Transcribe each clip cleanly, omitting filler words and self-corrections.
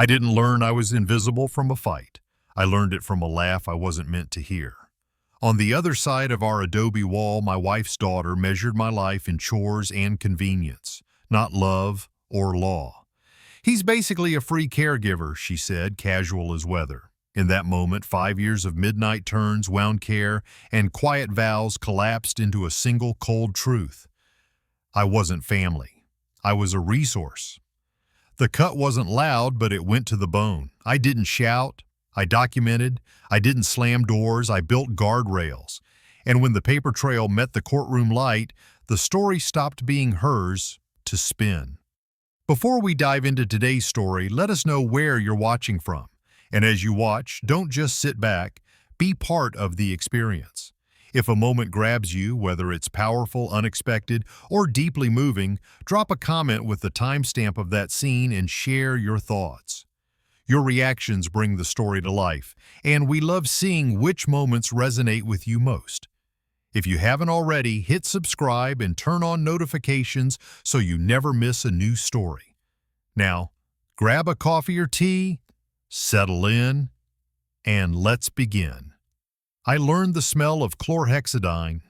I didn't learn I was invisible from a fight. I learned it from a laugh I wasn't meant to hear. On the other side of our adobe wall, my wife's daughter measured my life in chores and convenience, not love or law. "He's basically a free caregiver," she said, casual as weather. In that moment, 5 years of midnight turns, wound care, and quiet vows collapsed into a single cold truth. I wasn't family. I was a resource. The cut wasn't loud, but it went to the bone. I didn't shout. I documented. I didn't slam doors. I built guardrails. And when the paper trail met the courtroom light, the story stopped being hers to spin. Before we dive into today's story, let us know where you're watching from. And as you watch, don't just sit back, be part of the experience. If a moment grabs you, whether it's powerful, unexpected, or deeply moving, drop a comment with the timestamp of that scene and share your thoughts. Your reactions bring the story to life, and we love seeing which moments resonate with you most. If you haven't already, hit subscribe and turn on notifications so you never miss a new story. Now, grab a coffee or tea, settle in, and let's begin. I learned the smell of chlorhexidine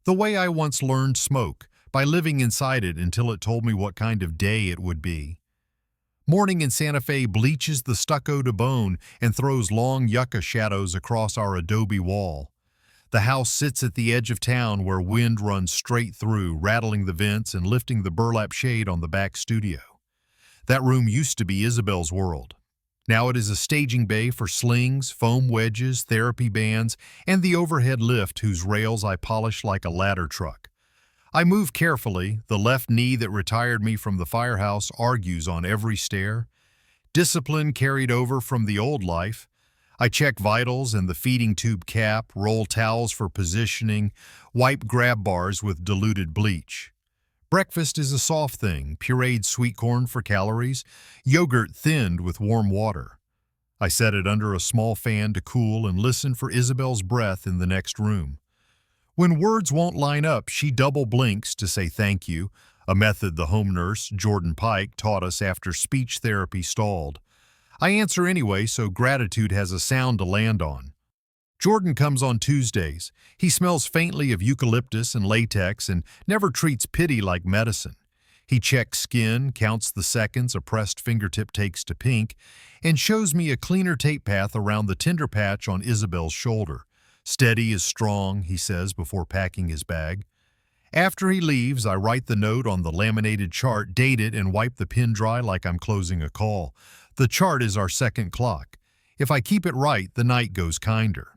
the way I once learned smoke, by living inside it until it told me what kind of day it would be. Morning in Santa Fe bleaches the stucco to bone and throws long yucca shadows across our adobe wall. The house sits at the edge of town where wind runs straight through, rattling the vents and lifting the burlap shade on the back studio. That room used to be Isabel's world. Now it is a staging bay for slings, foam wedges, therapy bands, and the overhead lift whose rails I polish like a ladder truck. I move carefully. The left knee that retired me from the firehouse argues on every stair. Discipline carried over from the old life. I check vitals and the feeding tube cap, roll towels for positioning, wipe grab bars with diluted bleach. Breakfast is a soft thing, pureed sweet corn for calories, yogurt thinned with warm water. I set it under a small fan to cool and listen for Isabel's breath in the next room. When words won't line up, she double blinks to say thank you, a method the home nurse, Jordan Pike, taught us after speech therapy stalled. I answer anyway, so gratitude has a sound to land on. Jordan comes on Tuesdays. He smells faintly of eucalyptus and latex and never treats pity like medicine. He checks skin, counts the seconds a pressed fingertip takes to pink, and shows me a cleaner tape path around the tender patch on Isabel's shoulder. "Steady is strong," he says before packing his bag. After he leaves, I write the note on the laminated chart, date it, and wipe the pen dry like I'm closing a call. The chart is our second clock. If I keep it right, the night goes kinder.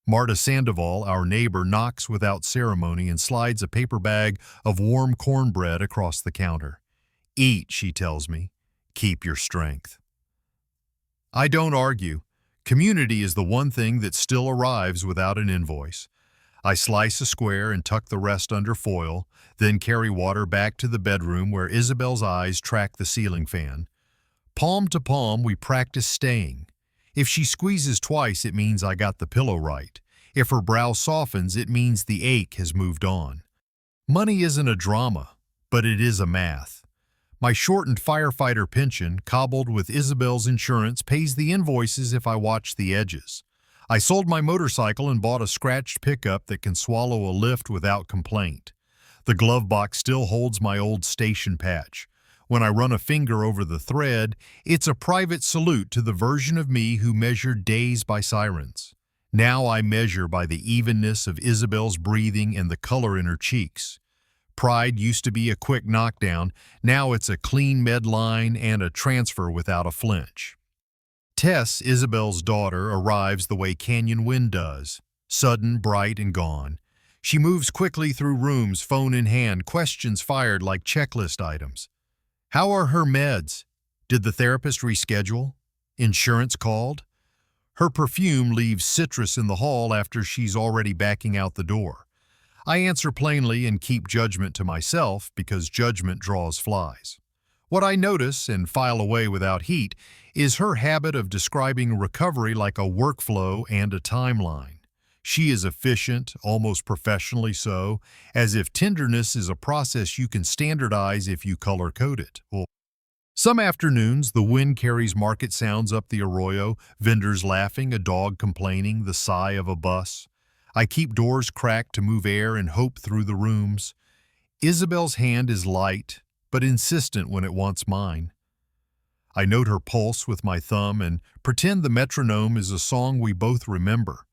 Marta Sandoval, our neighbor, knocks without ceremony and slides a paper bag of warm cornbread across the counter. "Eat," she tells me. "Keep your strength." I don't argue. Community is the one thing that still arrives without an invoice. I slice a square and tuck the rest under foil, then carry water back to the bedroom where Isabel's eyes track the ceiling fan. Palm to palm, we practice staying. If she squeezes twice, it means I got the pillow right. If her brow softens, it means the ache has moved on. Money isn't a drama, but it is a math. My shortened firefighter pension, cobbled with Isabel's insurance, pays the invoices if I watch the edges. I sold my motorcycle and bought a scratched pickup that can swallow a lift without complaint. The glove box still holds my old station patch. When I run a finger over the thread, it's a private salute to the version of me who measured days by sirens. Now I measure by the evenness of Isabel's breathing and the color in her cheeks. Pride used to be a quick knockdown, now it's a clean med line and a transfer without a flinch. Tess, Isabel's daughter, arrives the way canyon wind does, sudden, bright, and gone. She moves quickly through rooms, phone in hand, questions fired like checklist items. How are her meds? Did the therapist reschedule? Insurance called? Her perfume leaves citrus in the hall after she's already backing out the door. I answer plainly and keep judgment to myself because judgment draws flies. What I notice and file away without heat is her habit of describing recovery like a workflow and a timeline. She is efficient, almost professionally so, as if tenderness is a process you can standardize if you color-code it. Well, Some afternoons, the wind carries market sounds up the arroyo, vendors laughing, a dog complaining, the sigh of a bus. I keep doors cracked to move air and hope through the rooms. Isabel's hand is light, but insistent when it wants mine. I note her pulse with my thumb and pretend the metronome is a song we both remember.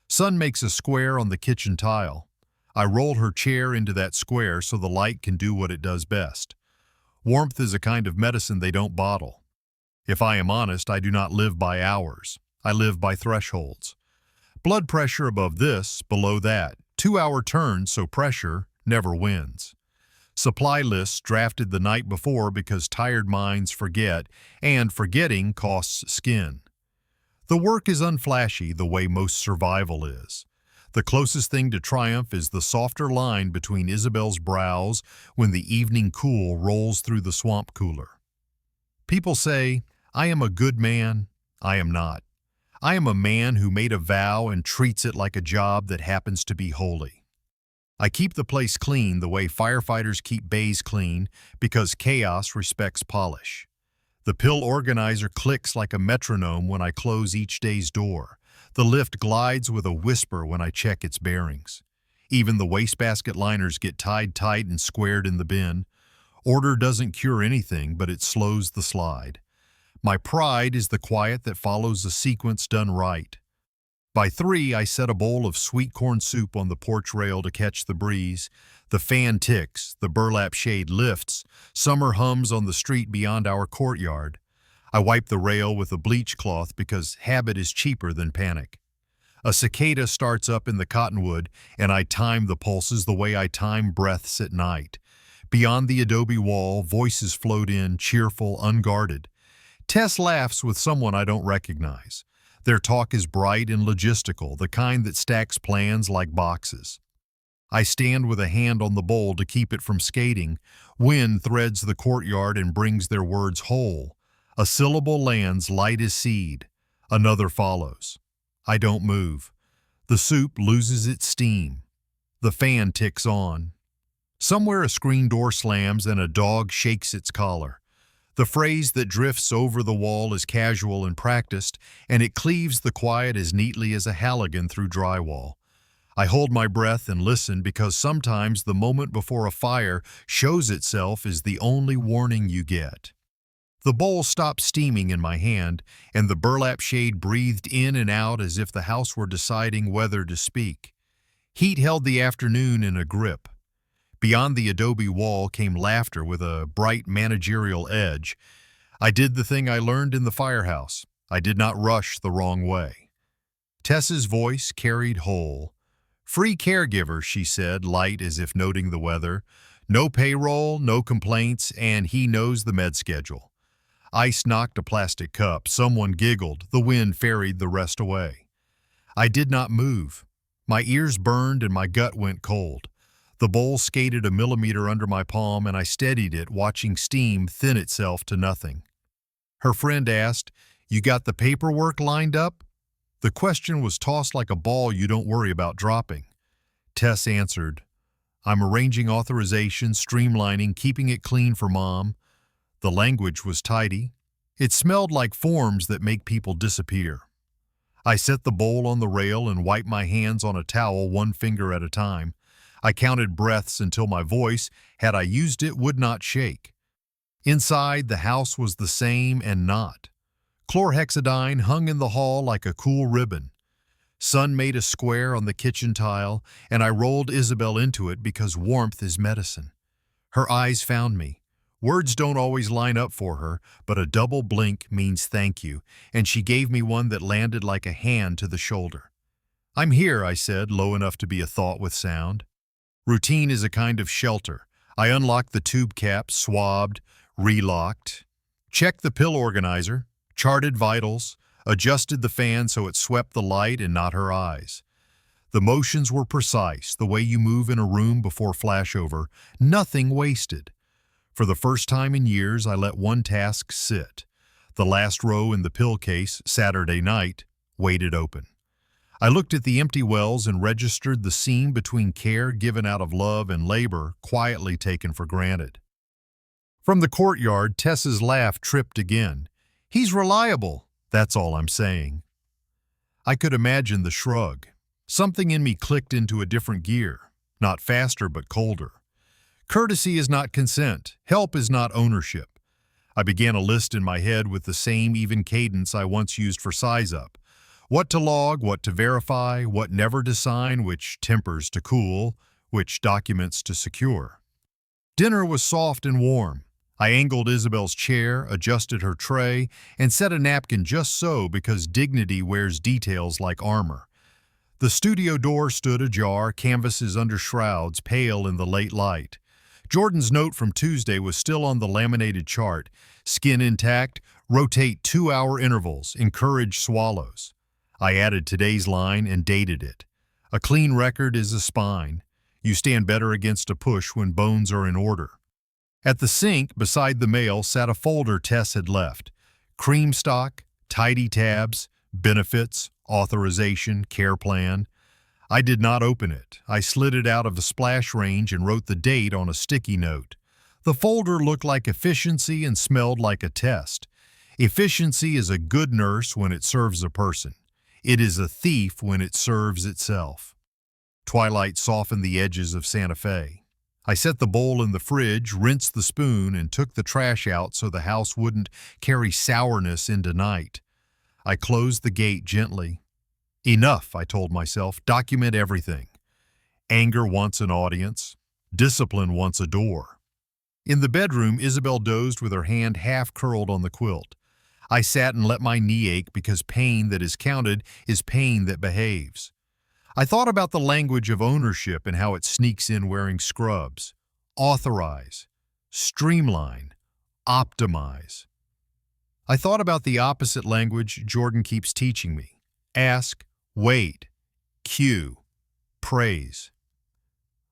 Sun makes a square on the kitchen tile. I roll her chair into that square so the light can do what it does best. Warmth is a kind of medicine they don't bottle. If I am honest, I do not live by hours. I live by thresholds. Blood pressure above this, below that. 2-hour turns, so pressure never wins. Supply lists drafted the night before because tired minds forget, and forgetting costs skin. The work is unflashy the way most survival is. The closest thing to triumph is the softer line between Isabel's brows when the evening cool rolls through the swamp cooler. People say, I am a good man. I am not. I am a man who made a vow and treats it like a job that happens to be holy. I keep the place clean the way firefighters keep bays clean because chaos respects polish. The pill organizer clicks like a metronome when I close each day's door. The lift glides with a whisper when I check its bearings. Even the wastebasket liners get tied tight and squared in the bin. Order doesn't cure anything, but it slows the slide. My pride is the quiet that follows a sequence done right. By 3, I set a bowl of sweet corn soup on the porch rail to catch the breeze. The fan ticks, the burlap shade lifts, summer hums on the street beyond our courtyard. I wipe the rail with a bleach cloth because habit is cheaper than panic. A cicada starts up in the cottonwood, and I time the pulses the way I time breaths at night. Beyond the adobe wall, voices float in, cheerful, unguarded. Tess laughs with someone I don't recognize. Their talk is bright and logistical, the kind that stacks plans like boxes. I stand with a hand on the bowl to keep it from skating. Wind threads the courtyard and brings their words whole. A syllable lands light as seed. Another follows. I don't move. The soup loses its steam. The fan ticks on. Somewhere a screen door slams and a dog shakes its collar. The phrase that drifts over the wall is casual and practiced, and it cleaves the quiet as neatly as a Halligan through drywall. I hold my breath and listen because sometimes the moment before a fire shows itself as the only warning you get. The bowl stopped steaming in my hand, and the burlap shade breathed in and out as if the house were deciding whether to speak. Heat held the afternoon in a grip. Beyond the adobe wall came laughter with a bright managerial edge. I did the thing I learned in the firehouse. I did not rush the wrong way. Tess's voice carried whole. Free caregiver, she said, light as if noting the weather. No payroll, no complaints, and he knows the med schedule. Ice knocked a plastic cup. Someone giggled. The wind ferried the rest away. I did not move. My ears burned and my gut went cold. The bowl skated a millimeter under my palm and I steadied it, watching steam thin itself to nothing. Her friend asked, "You got the paperwork lined up?" The question was tossed like a ball you don't worry about dropping. Tess answered, "I'm arranging authorization, streamlining, keeping it clean for Mom." The language was tidy. It smelled like forms that make people disappear. I set the bowl on the rail and wiped my hands on a towel, one finger at a time. I counted breaths until my voice, had I used it, would not shake. Inside, the house was the same and not. Chlorhexidine hung in the hall like a cool ribbon. Sun made a square on the kitchen tile, and I rolled Isabel into it because warmth is medicine. Her eyes found me. Words don't always line up for her, but a double blink means thank you, and she gave me one that landed like a hand to the shoulder. "I'm here," I said, low enough to be a thought with sound. Routine is a kind of shelter. I unlocked the tube cap, swabbed, relocked, checked the pill organizer, charted vitals, adjusted the fan so it swept the light and not her eyes. The motions were precise, the way you move in a room before flashover, nothing wasted. For the first time in years, I let one task sit. The last row in the pill case, Saturday night, waited open. I looked at the empty wells and registered the seam between care given out of love and labor quietly taken for granted. From the courtyard, Tess's laugh tripped again. He's reliable, that's all I'm saying. I could imagine the shrug. Something in me clicked into a different gear, not faster but colder. Courtesy is not consent. Help is not ownership. I began a list in my head with the same even cadence I once used for size-up. What to log, what to verify, what never to sign, which tempers to cool, which documents to secure. Dinner was soft and warm. I angled Isabel's chair, adjusted her tray, and set a napkin just so because dignity wears details like armor. The studio door stood ajar, canvases under shrouds, pale in the late light. Jordan's note from Tuesday was still on the laminated chart. Skin intact, rotate 2-hour intervals, encourage swallows. I added today's line and dated it. A clean record is a spine. You stand better against a push when bones are in order. At the sink, beside the mail, sat a folder Tess had left. Cream stock, tidy tabs, benefits, authorization, care plan. I did not open it. I slid it out of the splash range and wrote the date on a sticky note. The folder looked like efficiency and smelled like a test. Efficiency is a good nurse when it serves a person. It is a thief when it serves itself. Twilight softened the edges of Santa Fe. I set the bowl in the fridge, rinsed the spoon, and took the trash out so the house wouldn't carry sourness into night. I closed the gate gently. Enough, I told myself. Document everything. Anger wants an audience. Discipline wants a door. In the bedroom, Isabel dozed with her hand half curled on the quilt. I sat and let my knee ache because pain that is counted is pain that behaves. I thought about the language of ownership and how it sneaks in wearing scrubs. Authorize, streamline, optimize. I thought about the opposite language Jordan keeps teaching me. Ask, wait, cue, praise.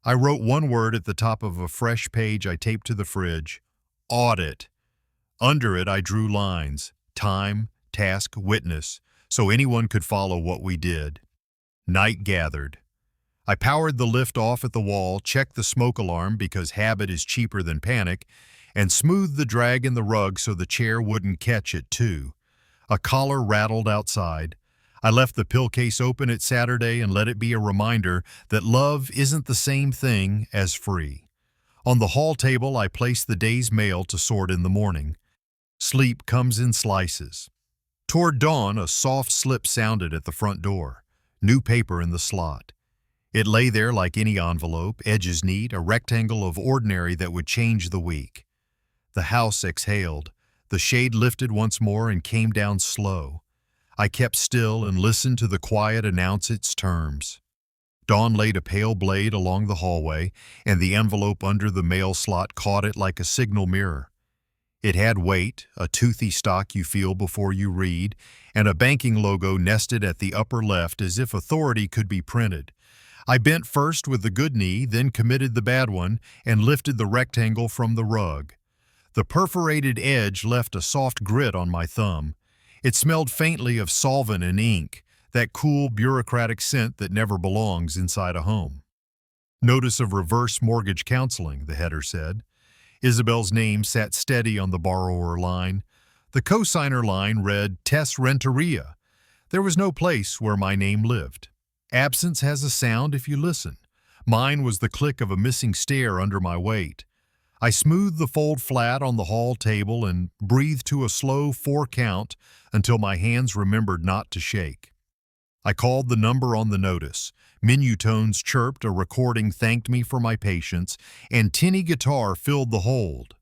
I wrote one word at the top of a fresh page I taped to the fridge. Audit. Under it I drew lines. Time, task, witness, so anyone could follow what we did. Night gathered. I powered the lift off at the wall, checked the smoke alarm because habit is cheaper than panic, and smoothed the drag in the rug so the chair wouldn't catch it too. A collar rattled outside. I left the pill case open at Saturday and let it be a reminder that love isn't the same thing as free. On the hall table, I placed the day's mail to sort in the morning. Sleep comes in slices. Toward dawn, a soft slip sounded at the front door. New paper in the slot. It lay there like any envelope, edges neat, a rectangle of ordinary that would change the week. The house exhaled. The shade lifted once more and came down slow. I kept still and listened to the quiet announce its terms. Dawn laid a pale blade along the hallway, and the envelope under the mail slot caught it like a signal mirror. It had weight, a toothy stock you feel before you read, and a banking logo nested at the upper left as if authority could be printed. I bent first with the good knee, then committed the bad one, and lifted the rectangle from the rug. The perforated edge left a soft grit on my thumb. It smelled faintly of solvent and ink, that cool bureaucratic scent that never belongs inside a home. Notice of reverse mortgage counseling, the header said. Isabel's name sat steady on the borrower line. The cosigner line read, Tess Renteria. There was no place where my name lived. Absence has a sound if you listen. Mine was the click of a missing stair under my weight. I smoothed the fold flat on the hall table and breathed to a slow 4 count until my hands remembered not to shake. I called the number on the notice. Menu tones chirped, a recording thanked me for my patience, and tinny guitar filled the hold.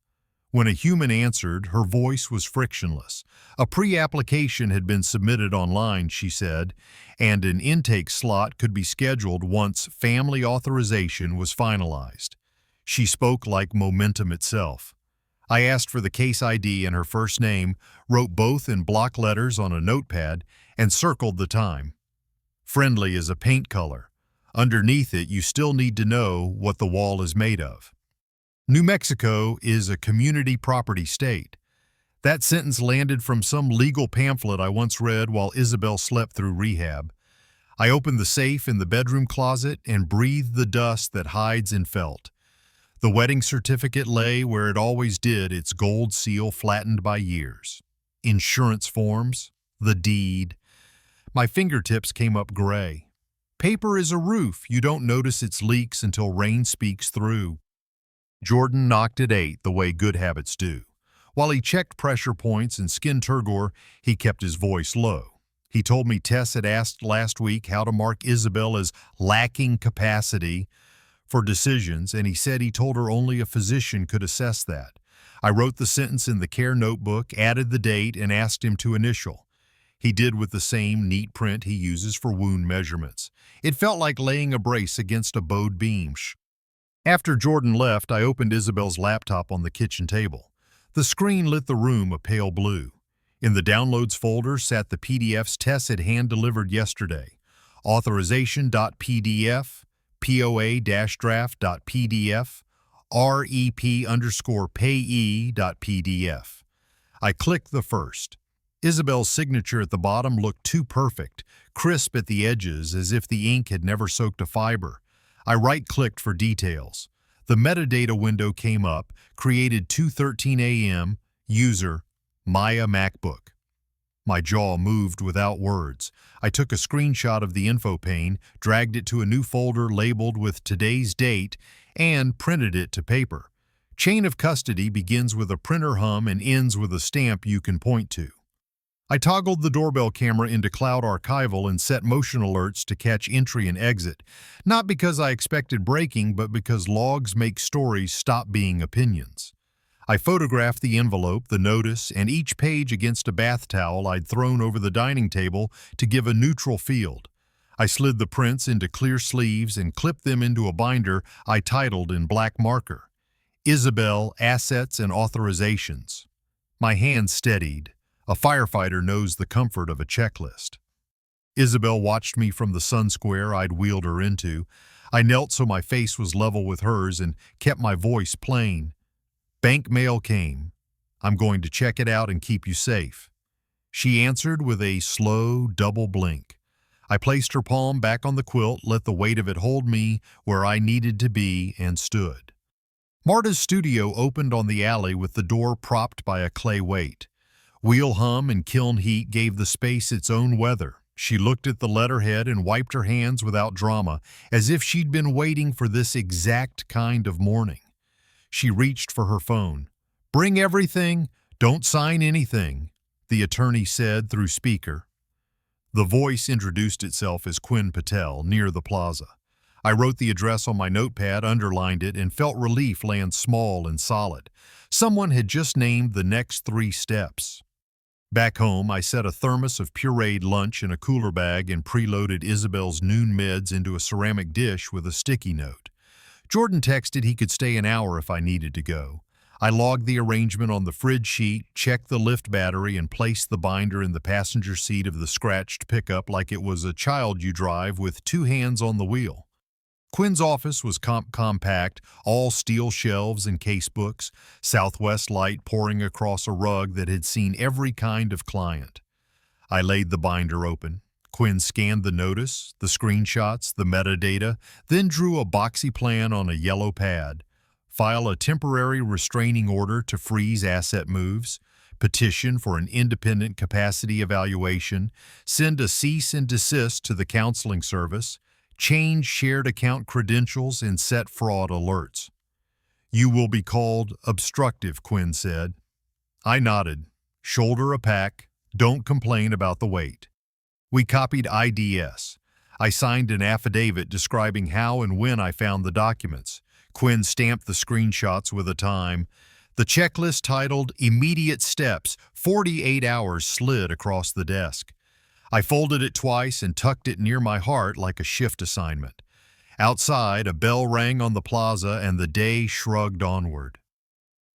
When a human answered, her voice was frictionless. A pre-application had been submitted online, she said, and an intake slot could be scheduled once family authorization was finalized. She spoke like momentum itself. I asked for the case ID and her first name, wrote both in block letters on a notepad, and circled the time. Friendly is a paint color. Underneath it, you still need to know what the wall is made of. New Mexico is a community property state. That sentence landed from some legal pamphlet I once read while Isabel slept through rehab. I opened the safe in the bedroom closet and breathed the dust that hides in felt. The wedding certificate lay where it always did, its gold seal flattened by years. Insurance forms, the deed. My fingertips came up gray. Paper is a roof. You don't notice its leaks until rain speaks through. Jordan knocked at 8 the way good habits do. While he checked pressure points and skinned turgor, he kept his voice low. He told me Tess had asked last week how to mark Isabel as lacking capacity for decisions, and he said he told her only a physician could assess that. I wrote the sentence in the care notebook, added the date, and asked him to initial. He did with the same neat print he uses for wound measurements. It felt like laying a brace against a bowed beam. After Jordan left, I opened Isabel's laptop on the kitchen table. The screen lit the room a pale blue. In the downloads folder sat the PDFs Tess had hand-delivered yesterday. Authorization.pdf, POA-draft.pdf, REP_payee.pdf. I clicked the first. Isabel's signature at the bottom looked too perfect, crisp at the edges as if the ink had never soaked a fiber. I right-clicked for details. The metadata window came up, created 2:13 a.m., user, Maya MacBook. My jaw moved without words. I took a screenshot of the info pane, dragged it to a new folder labeled with today's date, and printed it to paper. Chain of custody begins with a printer hum and ends with a stamp you can point to. I toggled the doorbell camera into cloud archival and set motion alerts to catch entry and exit, not because I expected breaking, but because logs make stories stop being opinions. I photographed the envelope, the notice, and each page against a bath towel I'd thrown over the dining table to give a neutral field. I slid the prints into clear sleeves and clipped them into a binder I titled in black marker, Isabel, Assets and Authorizations. My hand steadied. A firefighter knows the comfort of a checklist. Isabel watched me from the sun square I'd wheeled her into. I knelt so my face was level with hers and kept my voice plain. Bank mail came. I'm going to check it out and keep you safe. She answered with a slow double blink. I placed her palm back on the quilt, let the weight of it hold me where I needed to be, and stood. Marta's studio opened on the alley with the door propped by a clay weight. Wheel hum and kiln heat gave the space its own weather. She looked at the letterhead and wiped her hands without drama, as if she'd been waiting for this exact kind of morning. She reached for her phone. "Bring everything, don't sign anything," the attorney said through speaker. The voice introduced itself as Quinn Patel, near the plaza. I wrote the address on my notepad, underlined it, and felt relief land small and solid. Someone had just named the next 3 steps. Back home, I set a thermos of pureed lunch in a cooler bag and preloaded Isabel's noon meds into a ceramic dish with a sticky note. Jordan texted he could stay an hour if I needed to go. I logged the arrangement on the fridge sheet, checked the lift battery, and placed the binder in the passenger seat of the scratched pickup like it was a child you drive with 2 hands on the wheel. Quinn's office was compact, all steel shelves and casebooks, southwest light pouring across a rug that had seen every kind of client. I laid the binder open. Quinn scanned the notice, the screenshots, the metadata, then drew a boxy plan on a yellow pad. File a temporary restraining order to freeze asset moves, petition for an independent capacity evaluation, send a cease and desist to the counseling service, change shared account credentials, and set fraud alerts. "You will be called obstructive," Quinn said. I nodded. "Shoulder a pack. Don't complain about the weight." We copied IDS. I signed an affidavit describing how and when I found the documents. Quinn stamped the screenshots with a time. The checklist titled Immediate Steps, 48 hours slid across the desk. I folded it twice and tucked it near my heart like a shift assignment. Outside, a bell rang on the plaza and the day shrugged onward.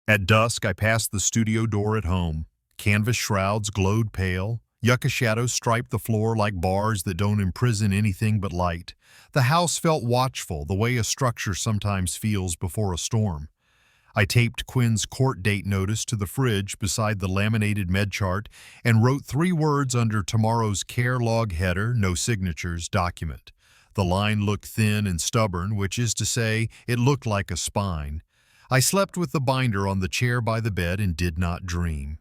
At dusk, I passed the studio door at home. Canvas shrouds glowed pale. Yucca shadows striped the floor like bars that don't imprison anything but light. The house felt watchful, the way a structure sometimes feels before a storm. I taped Quinn's court date notice to the fridge beside the laminated med chart and wrote 3 words under tomorrow's care log header, no signatures, document. The line looked thin and stubborn, which is to say, it looked like a spine. I slept with the binder on the chair by the bed and did not dream.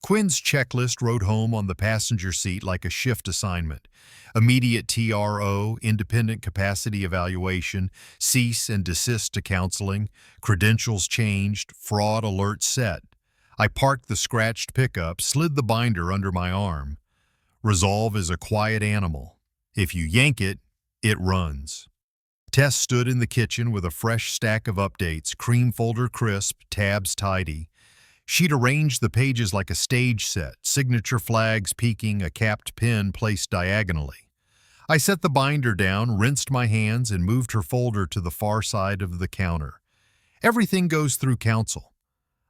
Quinn's checklist rode home on the passenger seat like a shift assignment. Immediate TRO, independent capacity evaluation, cease and desist to counseling, credentials changed, fraud alert set. I parked the scratched pickup, slid the binder under my arm. Resolve is a quiet animal. If you yank it, it runs. Tess stood in the kitchen with a fresh stack of updates, cream folder crisp, tabs tidy. She'd arranged the pages like a stage set, signature flags peeking, a capped pen placed diagonally. I set the binder down, rinsed my hands, and moved her folder to the far side of the counter. Everything goes through counsel.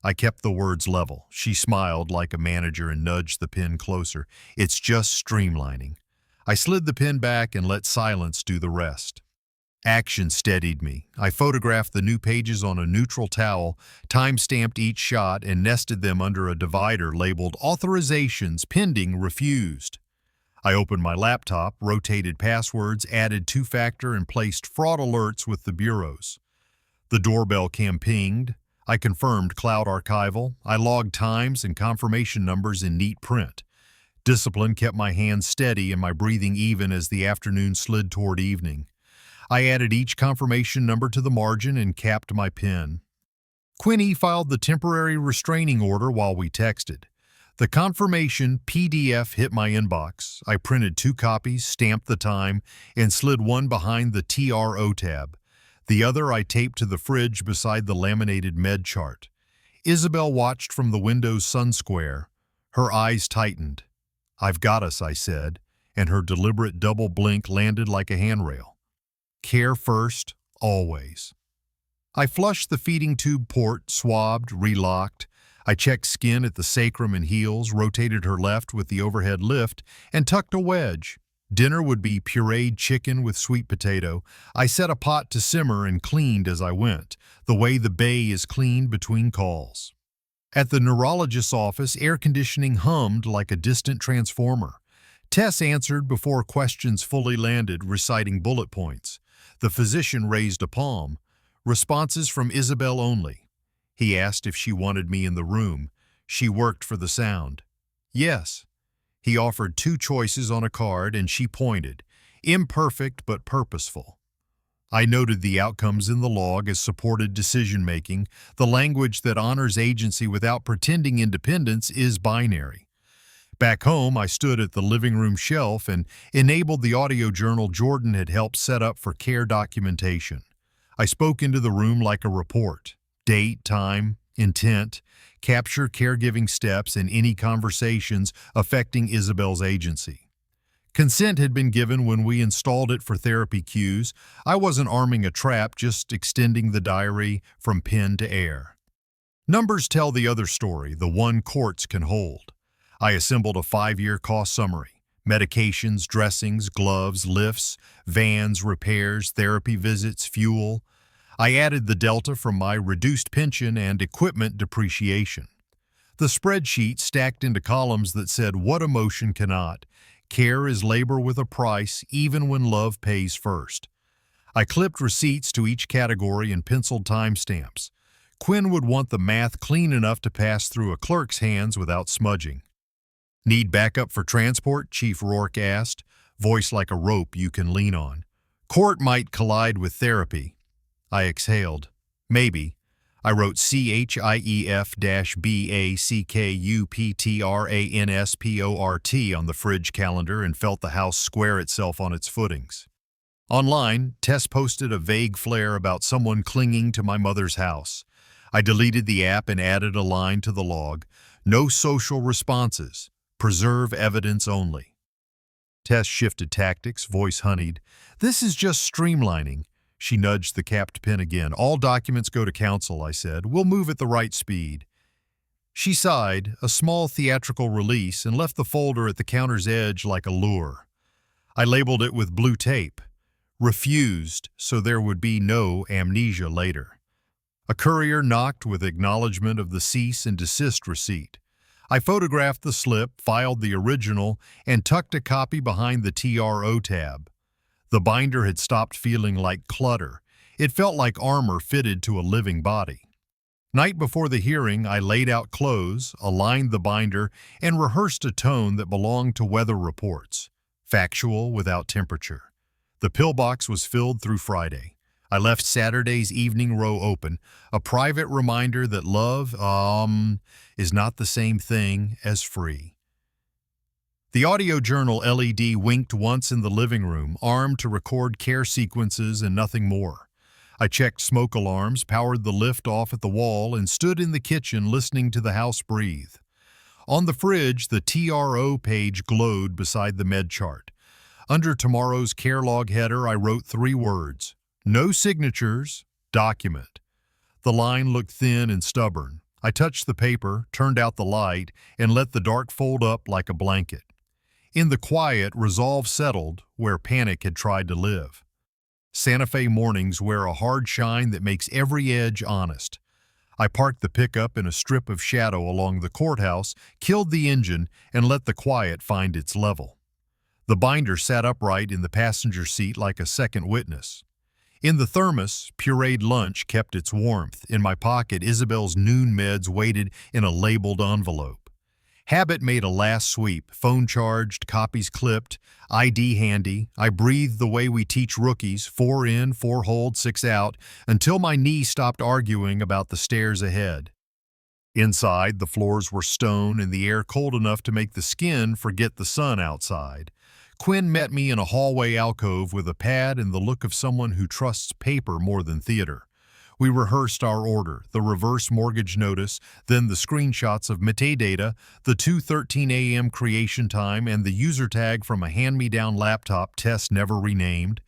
I kept the words level. She smiled like a manager and nudged the pen closer. It's just streamlining. I slid the pen back and let silence do the rest. Action steadied me. I photographed the new pages on a neutral towel, time-stamped each shot, and nested them under a divider labeled Authorizations Pending Refused. I opened my laptop, rotated passwords, added two-factor, and placed fraud alerts with the bureaus. The doorbell cam pinged. I confirmed cloud archival. I logged times and confirmation numbers in neat print. Discipline kept my hands steady and my breathing even as the afternoon slid toward evening. I added each confirmation number to the margin and capped my pen. Quinn filed the temporary restraining order while we texted. The confirmation PDF hit my inbox. I printed 2 copies, stamped the time, and slid one behind the TRO tab. The other I taped to the fridge beside the laminated med chart. Isabel watched from the window's sun square. Her eyes tightened. "I've got us," I said, and her deliberate double blink landed like a handrail. Care first, always. I flushed the feeding tube port, swabbed, relocked. I checked skin at the sacrum and heels, rotated her left with the overhead lift, and tucked a wedge. Dinner would be pureed chicken with sweet potato. I set a pot to simmer and cleaned as I went, the way the bay is cleaned between calls. At the neurologist's office, air conditioning hummed like a distant transformer. Tess answered before questions fully landed, reciting bullet points. The physician raised a palm. Responses from Isabel only. He asked if she wanted me in the room. She worked for the sound. Yes. He offered 2 choices on a card, and she pointed. Imperfect but purposeful. I noted the outcomes in the log as supported decision-making. The language that honors agency without pretending independence is binary. Back home, I stood at the living room shelf and enabled the audio journal Jordan had helped set up for care documentation. I spoke into the room like a report. Date, time, intent, capture caregiving steps, and any conversations affecting Isabel's agency. Consent had been given when we installed it for therapy cues. I wasn't arming a trap, just extending the diary from pen to air. Numbers tell the other story, the one courts can hold. I assembled a 5-year cost summary. Medications, dressings, gloves, lifts, vans, repairs, therapy visits, fuel. I added the delta from my reduced pension and equipment depreciation. The spreadsheet stacked into columns that said what emotion cannot. Care is labor with a price, even when love pays first. I clipped receipts to each category and penciled timestamps. Quinn would want the math clean enough to pass through a clerk's hands without smudging. Need backup for transport? Chief Rourke asked, voice like a rope you can lean on. Court might collide with therapy. I exhaled. Maybe. I wrote CHIEF-BACKUPTRANSPORT on the fridge calendar and felt the house square itself on its footings. Online, Tess posted a vague flare about someone clinging to my mother's house. I deleted the app and added a line to the log. No social responses. Preserve evidence only. Tess shifted tactics, voice honeyed. This is just streamlining. She nudged the capped pen again. All documents go to counsel, I said. We'll move at the right speed. She sighed, a small theatrical release, and left the folder at the counter's edge like a lure. I labeled it with blue tape. Refused, so there would be no amnesia later. A courier knocked with acknowledgement of the cease and desist receipt. I photographed the slip, filed the original, and tucked a copy behind the TRO tab. The binder had stopped feeling like clutter. It felt like armor fitted to a living body. Night before the hearing, I laid out clothes, aligned the binder, and rehearsed a tone that belonged to weather reports, factual without temperature. The pillbox was filled through Friday. I left Saturday's evening row open, a private reminder that love, is not the same thing as free. The audio journal LED winked once in the living room, armed to record care sequences and nothing more. I checked smoke alarms, powered the lift off at the wall, and stood in the kitchen listening to the house breathe. On the fridge, the TRO page glowed beside the med chart. Under tomorrow's care log header, I wrote 3 words: no signatures, document. The line looked thin and stubborn. I touched the paper, turned out the light, and let the dark fold up like a blanket. In the quiet, resolve settled where panic had tried to live. Santa Fe mornings wear a hard shine that makes every edge honest. I parked the pickup in a strip of shadow along the courthouse, killed the engine, and let the quiet find its level. The binder sat upright in the passenger seat like a second witness. In the thermos, pureed lunch kept its warmth. In my pocket, Isabel's noon meds waited in a labeled envelope. Habit made a last sweep, phone charged, copies clipped, ID handy. I breathed the way we teach rookies, 4 in, 4 hold, 6 out, until my knee stopped arguing about the stairs ahead. Inside, the floors were stone and the air cold enough to make the skin forget the sun outside. Quinn met me in a hallway alcove with a pad and the look of someone who trusts paper more than theater. We rehearsed our order, the reverse mortgage notice, then the screenshots of metadata, the 2:13 a.m. creation time, and the user tag from a hand-me-down laptop Tess never renamed,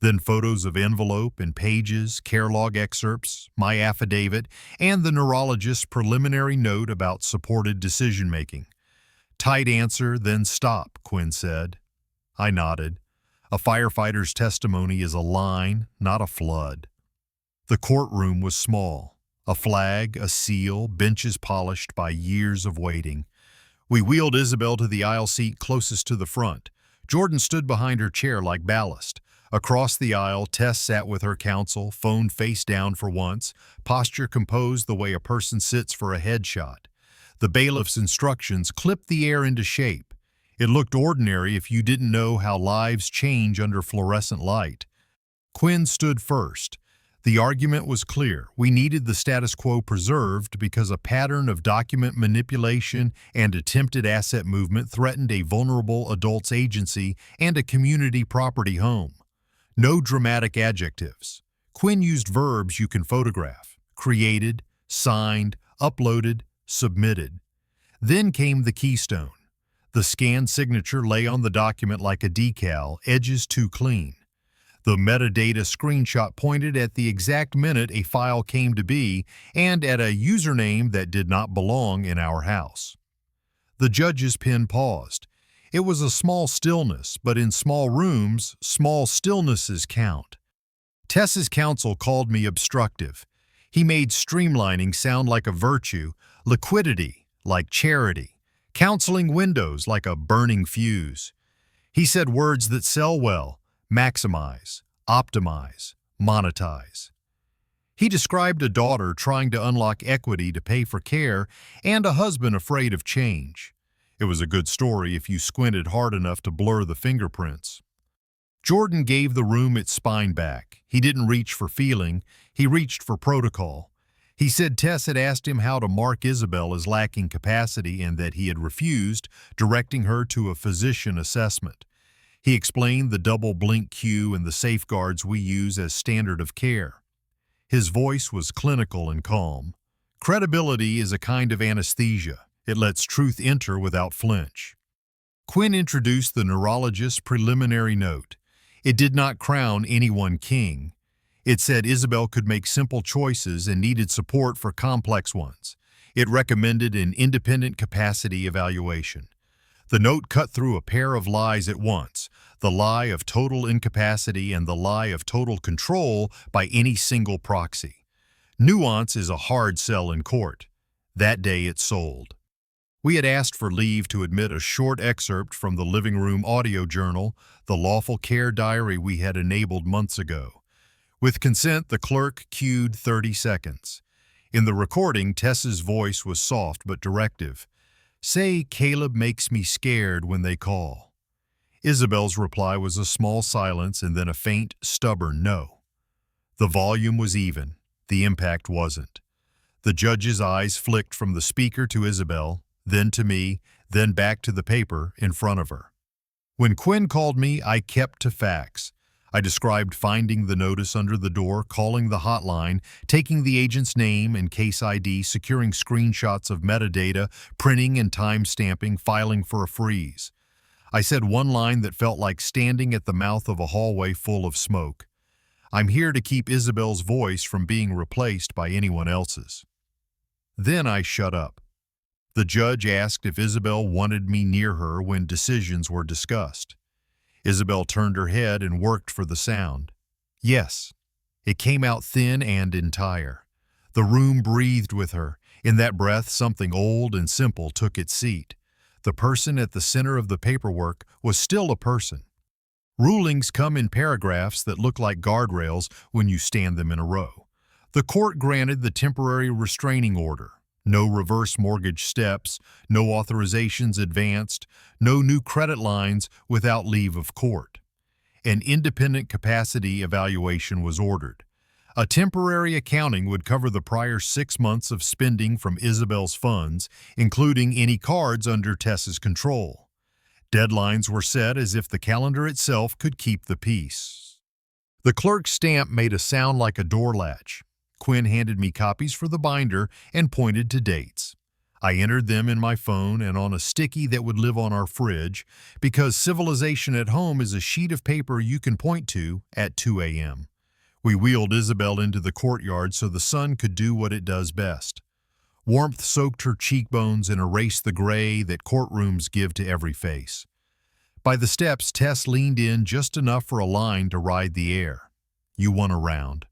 then photos of envelope and pages, care log excerpts, my affidavit, and the neurologist's preliminary note about supported decision-making. Tight answer, then stop, Quinn said. I nodded. A firefighter's testimony is a line, not a flood. The courtroom was small. A flag, a seal, benches polished by years of waiting. We wheeled Isabel to the aisle seat closest to the front. Jordan stood behind her chair like ballast. Across the aisle, Tess sat with her counsel, phone face down for once, posture composed the way a person sits for a headshot. The bailiff's instructions clipped the air into shape. It looked ordinary if you didn't know how lives change under fluorescent light. Quinn stood first. The argument was clear. We needed the status quo preserved because a pattern of document manipulation and attempted asset movement threatened a vulnerable adult's agency and a community property home. No dramatic adjectives. Quinn used verbs you can photograph: created, signed, uploaded, submitted. Then came the keystone. The scanned signature lay on the document like a decal, edges too clean. The metadata screenshot pointed at the exact minute a file came to be and at a username that did not belong in our house. The judge's pen paused. It was a small stillness, but in small rooms, small stillnesses count. Tess's counsel called me obstructive. He made streamlining sound like a virtue, liquidity like charity, counseling windows like a burning fuse. He said words that sell well: maximize, optimize, monetize. He described a daughter trying to unlock equity to pay for care and a husband afraid of change. It was a good story if you squinted hard enough to blur the fingerprints. Jordan gave the room its spine back. He didn't reach for feeling, he reached for protocol. He said Tess had asked him how to mark Isabel as lacking capacity and that he had refused, directing her to a physician assessment. He explained the double blink cue and the safeguards we use as standard of care. His voice was clinical and calm. Credibility is a kind of anesthesia. It lets truth enter without flinch. Quinn introduced the neurologist's preliminary note. It did not crown anyone king. It said Isabel could make simple choices and needed support for complex ones. It recommended an independent capacity evaluation. The note cut through a pair of lies at once: the lie of total incapacity and the lie of total control by any single proxy. Nuance is a hard sell in court. That day it sold. We had asked for leave to admit a short excerpt from the living room audio journal, the lawful care diary we had enabled months ago. With consent, the clerk queued 30 seconds. In the recording, Tess's voice was soft but directive. "Say Caleb makes me scared when they call." Isabel's reply was a small silence and then a faint, stubborn no. The volume was even. The impact wasn't. The judge's eyes flicked from the speaker to Isabel, then to me, then back to the paper in front of her. When Quinn called me, I kept to facts. I described finding the notice under the door, calling the hotline, taking the agent's name and case ID, securing screenshots of metadata, printing and time-stamping, filing for a freeze. I said one line that felt like standing at the mouth of a hallway full of smoke. "I'm here to keep Isabel's voice from being replaced by anyone else's." Then I shut up. The judge asked if Isabel wanted me near her when decisions were discussed. Isabel turned her head and worked for the sound. Yes. It came out thin and entire. The room breathed with her. In that breath, something old and simple took its seat. The person at the center of the paperwork was still a person. Rulings come in paragraphs that look like guardrails when you stand them in a row. The court granted the temporary restraining order. No reverse mortgage steps, no authorizations advanced, no new credit lines without leave of court. An independent capacity evaluation was ordered. A temporary accounting would cover the prior 6 months of spending from Isabel's funds, including any cards under Tess's control. Deadlines were set as if the calendar itself could keep the peace. The clerk's stamp made a sound like a door latch. Quinn handed me copies for the binder and pointed to dates. I entered them in my phone and on a sticky that would live on our fridge, because civilization at home is a sheet of paper you can point to at 2 a.m. We wheeled Isabel into the courtyard so the sun could do what it does best. Warmth soaked her cheekbones and erased the gray that courtrooms give to every face. By the steps, Tess leaned in just enough for a line to ride the air. "You won a round."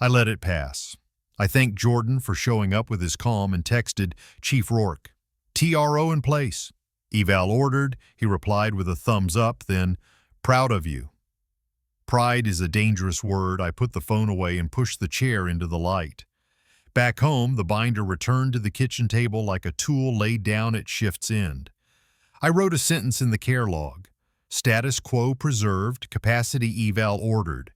I let it pass. I thanked Jordan for showing up with his calm and texted Chief Rourke. "TRO in place." "Eval ordered," he replied with a thumbs up, then, "Proud of you." Pride is a dangerous word. I put the phone away and pushed the chair into the light. Back home, the binder returned to the kitchen table like a tool laid down at shift's end. I wrote a sentence in the care log. Status quo preserved, capacity eval ordered,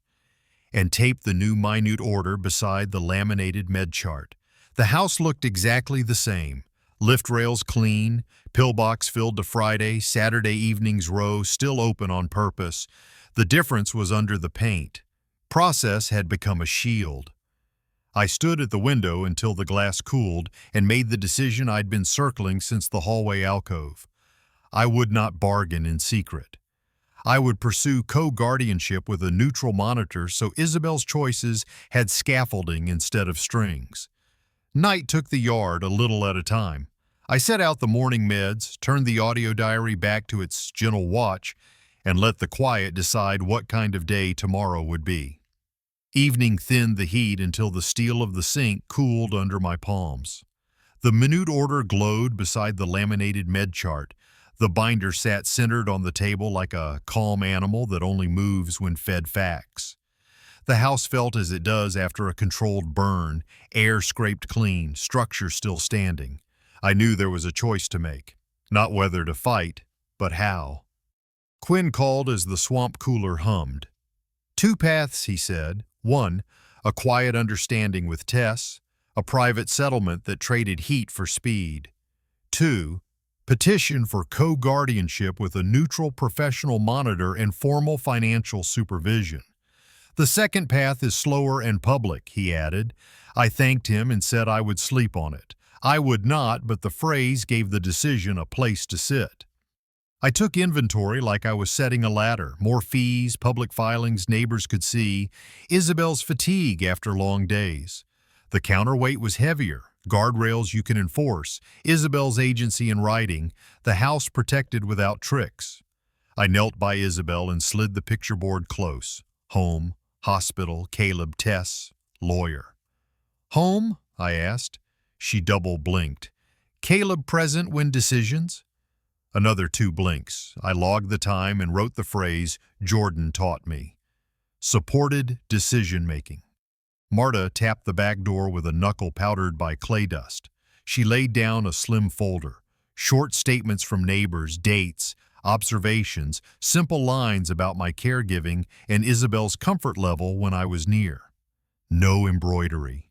and taped the new minute order beside the laminated med chart. The house looked exactly the same. Lift rails clean, pillbox filled to Friday, Saturday evenings row still open on purpose. The difference was under the paint. Process had become a shield. I stood at the window until the glass cooled and made the decision I'd been circling since the hallway alcove. I would not bargain in secret. I would pursue co-guardianship with a neutral monitor so Isabel's choices had scaffolding instead of strings. Night took the yard a little at a time. I set out the morning meds, turned the audio diary back to its gentle watch, and let the quiet decide what kind of day tomorrow would be. Evening thinned the heat until the steel of the sink cooled under my palms. The minute order glowed beside the laminated med chart. The binder sat centered on the table like a calm animal that only moves when fed facts. The house felt as it does after a controlled burn, air scraped clean, structure still standing. I knew there was a choice to make, not whether to fight, but how. Quinn called as the swamp cooler hummed. 2 paths, he said. 1, a quiet understanding with Tess, a private settlement that traded heat for speed. 2, petition for co-guardianship with a neutral professional monitor and formal financial supervision. The second path is slower and public, he added. I thanked him and said I would sleep on it. I would not, but the phrase gave the decision a place to sit. I took inventory like I was setting a ladder. More fees, public filings neighbors could see. Isabel's fatigue after long days. The counterweight was heavier. Guardrails you can enforce, Isabel's agency in writing, the house protected without tricks. I knelt by Isabel and slid the picture board close. Home, hospital, Caleb, Tess, lawyer. Home? I asked. She double blinked. Caleb present when decisions? Another 2 blinks. I logged the time and wrote the phrase Jordan taught me. Supported decision-making. Marta tapped the back door with a knuckle powdered by clay dust. She laid down a slim folder. Short statements from neighbors, dates, observations, simple lines about my caregiving and Isabel's comfort level when I was near. No embroidery.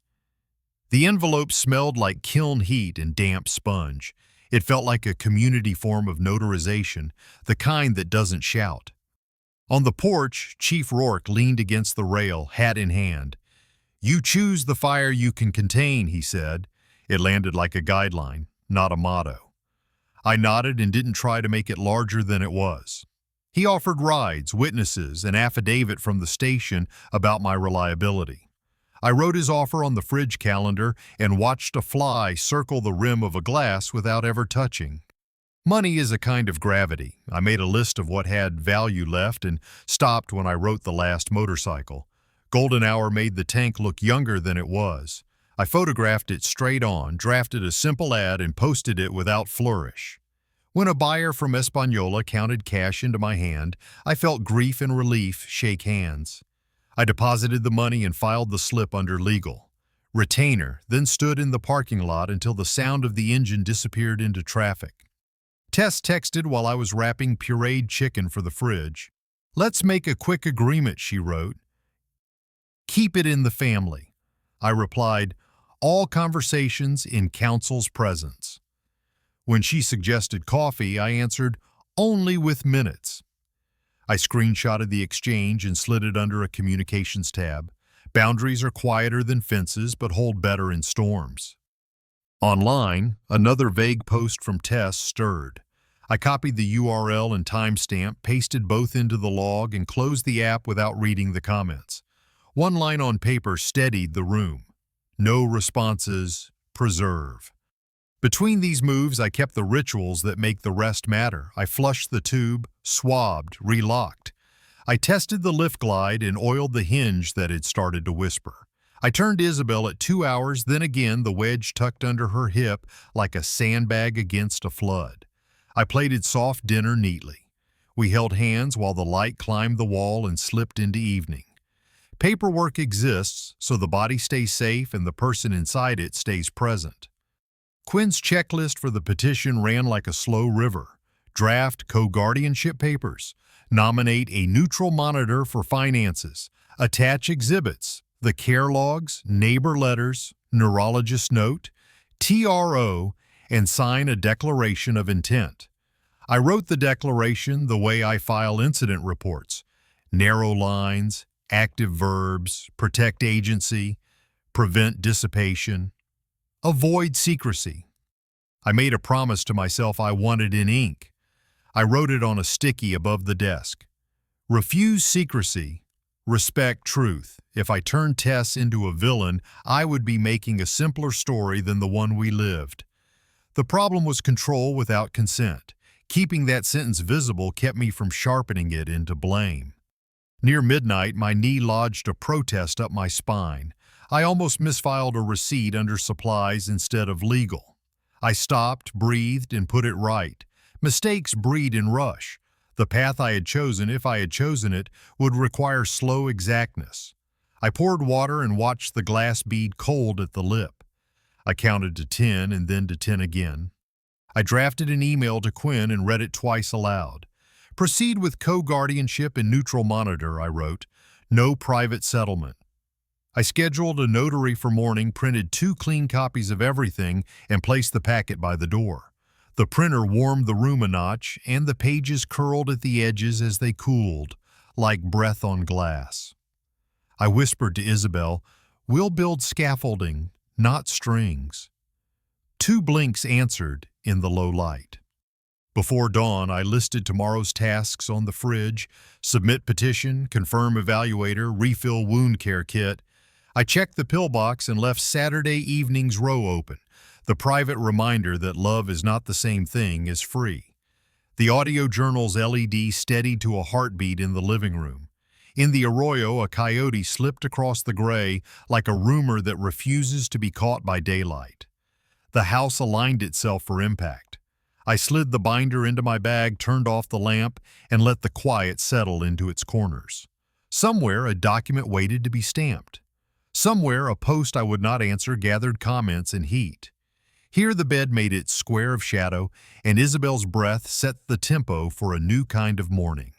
The envelope smelled like kiln heat and damp sponge. It felt like a community form of notarization, the kind that doesn't shout. On the porch, Chief Rourke leaned against the rail, hat in hand. "You choose the fire you can contain," he said. It landed like a guideline, not a motto. I nodded and didn't try to make it larger than it was. He offered rides, witnesses, an affidavit from the station about my reliability. I wrote his offer on the fridge calendar and watched a fly circle the rim of a glass without ever touching. Money is a kind of gravity. I made a list of what had value left and stopped when I wrote the last motorcycle. Golden Hour made the tank look younger than it was. I photographed it straight on, drafted a simple ad, and posted it without flourish. When a buyer from Española counted cash into my hand, I felt grief and relief shake hands. I deposited the money and filed the slip under legal. Retainer, then stood in the parking lot until the sound of the engine disappeared into traffic. Tess texted while I was wrapping pureed chicken for the fridge. "Let's make a quick agreement," she wrote. "Keep it in the family." I replied, "All conversations in counsel's presence." When she suggested coffee, I answered, "Only with minutes." I screenshotted the exchange and slid it under a communications tab. Boundaries are quieter than fences, but hold better in storms. Online, another vague post from Tess stirred. I copied the URL and timestamp, pasted both into the log, and closed the app without reading the comments. One line on paper steadied the room. No responses, preserve. Between these moves, I kept the rituals that make the rest matter. I flushed the tube, swabbed, relocked. I tested the lift glide and oiled the hinge that had started to whisper. I turned Isabel at 2 hours, then again the wedge tucked under her hip like a sandbag against a flood. I plated soft dinner neatly. We held hands while the light climbed the wall and slipped into evening. Paperwork exists, so the body stays safe and the person inside it stays present. Quinn's checklist for the petition ran like a slow river. Draft co-guardianship papers. Nominate a neutral monitor for finances. Attach exhibits. The care logs, neighbor letters, neurologist note, TRO, and sign a declaration of intent. I wrote the declaration the way I file incident reports. Narrow lines, active verbs, protect agency, prevent dissipation, avoid secrecy. I made a promise to myself I wanted in ink. I wrote it on a sticky above the desk. Refuse secrecy. Respect truth. If I turned Tess into a villain, I would be making a simpler story than the one we lived. The problem was control without consent. Keeping that sentence visible kept me from sharpening it into blame. Near midnight, my knee lodged a protest up my spine. I almost misfiled a receipt under supplies instead of legal. I stopped, breathed, and put it right. Mistakes breed in rush. The path I had chosen, if I had chosen it, would require slow exactness. I poured water and watched the glass bead cold at the lip. I counted to 10 and then to 10 again. I drafted an email to Quinn and read it twice aloud. Proceed with co-guardianship and neutral monitor, I wrote. No private settlement. I scheduled a notary for morning, printed 2 clean copies of everything, and placed the packet by the door. The printer warmed the room a notch, and the pages curled at the edges as they cooled, like breath on glass. I whispered to Isabel, "We'll build scaffolding, not strings." 2 blinks answered in the low light. Before dawn, I listed tomorrow's tasks on the fridge: submit petition, confirm evaluator, refill wound care kit. I checked the pillbox and left Saturday evening's row open. The private reminder that love is not the same thing as free. The audio journal's LED steadied to a heartbeat in the living room. In the arroyo, a coyote slipped across the gray like a rumor that refuses to be caught by daylight. The house aligned itself for impact. I slid the binder into my bag, turned off the lamp, and let the quiet settle into its corners. Somewhere, a document waited to be stamped. Somewhere, a post I would not answer gathered comments and heat. Here the bed made its square of shadow, and Isabel's breath set the tempo for a new kind of morning.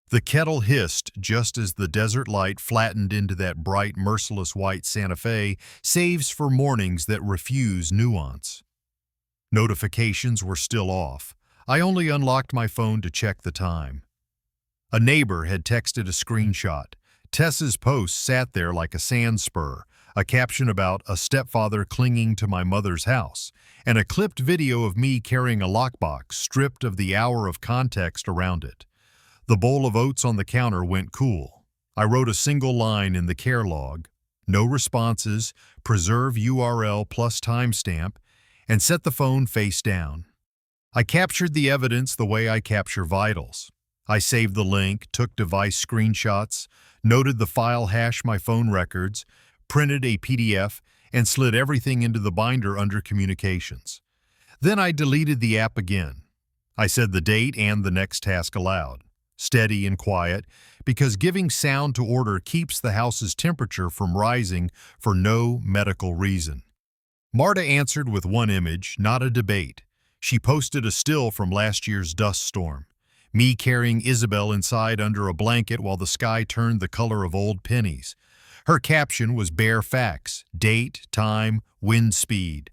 The kettle hissed just as the desert light flattened into that bright, merciless white Santa Fe saves for mornings that refuse nuance. Notifications were still off. I only unlocked my phone to check the time. A neighbor had texted a screenshot. Tess's post sat there like a sand spur, a caption about a stepfather clinging to my mother's house, and a clipped video of me carrying a lockbox stripped of the hour of context around it. The bowl of oats on the counter went cool. I wrote a single line in the care log, no responses, preserve URL plus timestamp, and set the phone face down. I captured the evidence the way I capture vitals. I saved the link, took device screenshots, noted the file hash my phone records, printed a PDF, and slid everything into the binder under communications. Then I deleted the app again. I said the date and the next task aloud, steady and quiet, because giving sound to order keeps the house's temperature from rising for no medical reason. Marta answered with one image, not a debate. She posted a still from last year's dust storm. Me carrying Isabel inside under a blanket while the sky turned the color of old pennies. Her caption was bare facts, date, time, wind speed.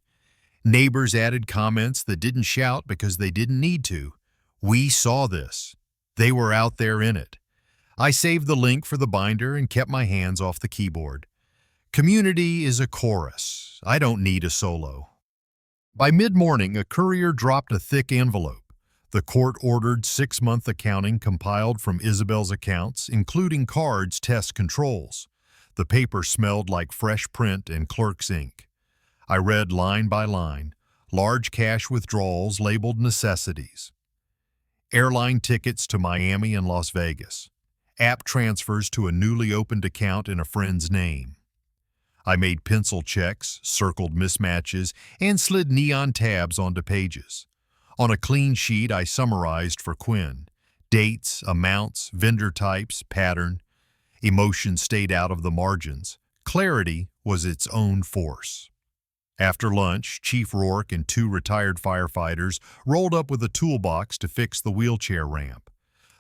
Neighbors added comments that didn't shout because they didn't need to. We saw this. They were out there in it. I saved the link for the binder and kept my hands off the keyboard. Community is a chorus. I don't need a solo. By mid-morning, a courier dropped a thick envelope. The court-ordered 6-month accounting compiled from Isabel's accounts, including cards Tess controls. The paper smelled like fresh print and clerk's ink. I read line by line, large cash withdrawals labeled necessities. Airline tickets to Miami and Las Vegas. App transfers to a newly opened account in a friend's name. I made pencil checks, circled mismatches, and slid neon tabs onto pages. On a clean sheet, I summarized for Quinn. Dates, amounts, vendor types, pattern. Emotion stayed out of the margins. Clarity was its own force. After lunch, Chief Rourke and 2 retired firefighters rolled up with a toolbox to fix the wheelchair ramp.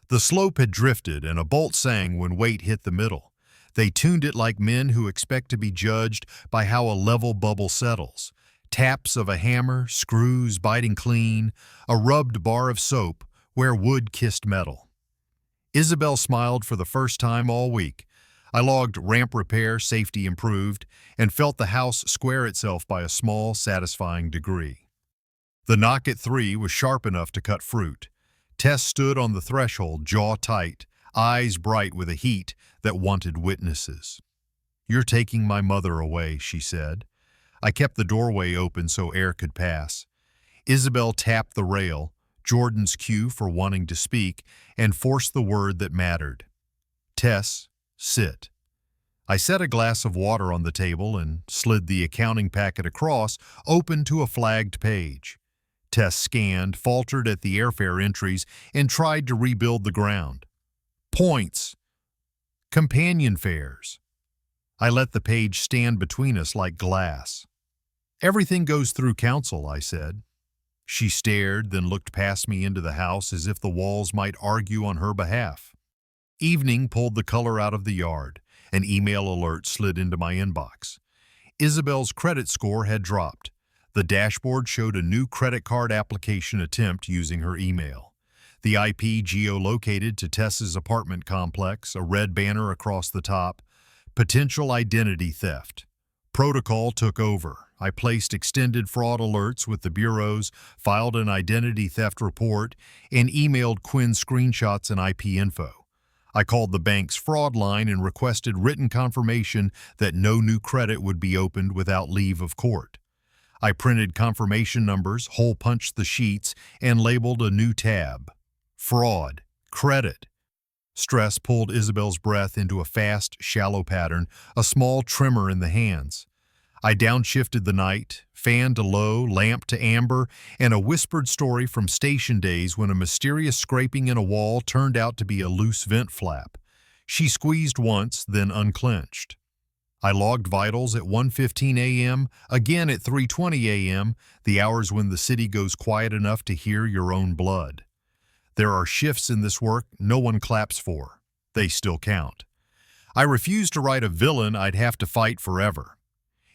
The slope had drifted and a bolt sang when weight hit the middle. They tuned it like men who expect to be judged by how a level bubble settles. Taps of a hammer, screws biting clean, a rubbed bar of soap where wood kissed metal. Isabel smiled for the first time all week. I logged ramp repair, safety improved, and felt the house square itself by a small, satisfying degree. The knock at 3 was sharp enough to cut fruit. Tess stood on the threshold, jaw tight, eyes bright with a heat that wanted witnesses. "You're taking my mother away," she said. I kept the doorway open so air could pass. Isabel tapped the rail, Jordan's cue for wanting to speak, and forced the word that mattered. "Tess, sit." I set a glass of water on the table and slid the accounting packet across, open to a flagged page. Tess scanned, faltered at the airfare entries, and tried to rebuild the ground. Points. Companion fares. I let the page stand between us like glass. "Everything goes through council," I said. She stared, then looked past me into the house as if the walls might argue on her behalf. Evening pulled the color out of the yard. An email alert slid into my inbox. Isabel's credit score had dropped. The dashboard showed a new credit card application attempt using her email. The IP geolocated to Tess's apartment complex, a red banner across the top. Potential identity theft. Protocol took over. I placed extended fraud alerts with the bureaus, filed an identity theft report, and emailed Quinn screenshots and IP info. I called the bank's fraud line and requested written confirmation that no new credit would be opened without leave of court. I printed confirmation numbers, hole-punched the sheets, and labeled a new tab. Fraud. Credit. Stress pulled Isabel's breath into a fast, shallow pattern, a small tremor in the hands. I downshifted the night, fan to low, lamp to amber, and a whispered story from station days when a mysterious scraping in a wall turned out to be a loose vent flap. She squeezed once, then unclenched. I logged vitals at 1:15 a.m., again at 3:20 a.m., the hours when the city goes quiet enough to hear your own blood. There are shifts in this work no one claps for. They still count. I refused to write a villain I'd have to fight forever.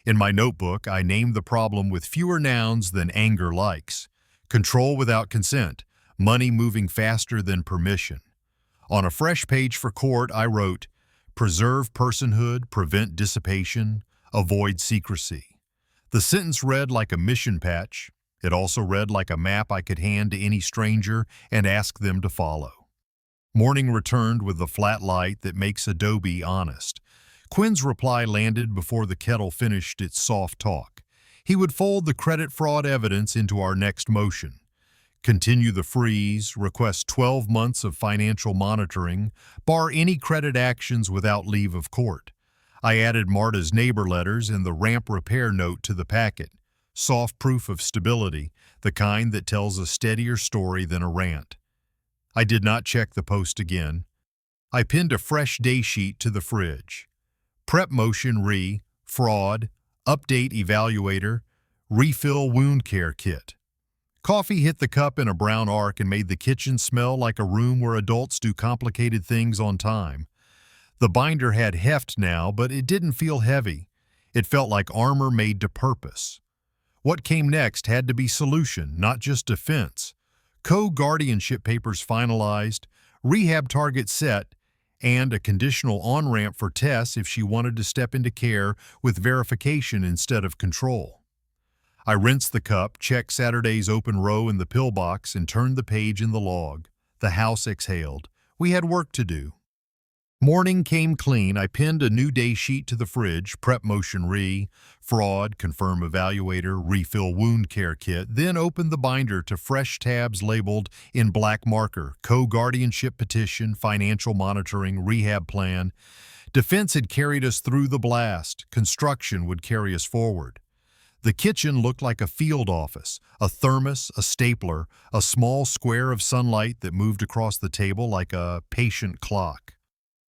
In my notebook, I named the problem with fewer nouns than anger likes. Control without consent, money moving faster than permission. On a fresh page for court, I wrote, preserve personhood, prevent dissipation, avoid secrecy. The sentence read like a mission patch. It also read like a map I could hand to any stranger and ask them to follow. Morning returned with the flat light that makes Adobe honest. Quinn's reply landed before the kettle finished its soft talk. He would fold the credit fraud evidence into our next motion. Continue the freeze, request 12 months of financial monitoring, bar any credit actions without leave of court. I added Marta's neighbor letters and the ramp repair note to the packet. Soft proof of stability, the kind that tells a steadier story than a rant. I did not check the post again. I pinned a fresh day sheet to the fridge. Prep motion fraud, update evaluator, refill wound care kit. Coffee hit the cup in a brown arc and made the kitchen smell like a room where adults do complicated things on time. The binder had heft now, but it didn't feel heavy. It felt like armor made to purpose. What came next had to be solution, not just defense. Co-Guardianship papers finalized, rehab target set, and a conditional on-ramp for Tess if she wanted to step into care with verification instead of control. I rinsed the cup, checked Saturday's open row in the pillbox, and turned the page in the log. The house exhaled. We had work to do. Morning came clean. I pinned a new day sheet to the fridge, prep motion fraud, confirm evaluator, refill wound care kit, then opened the binder to fresh tabs labeled in black marker, co-guardianship petition, financial monitoring, rehab plan. Defense had carried us through the blast. Construction would carry us forward. The kitchen looked like a field office, a thermos, a stapler, a small square of sunlight that moved across the table like a patient clock.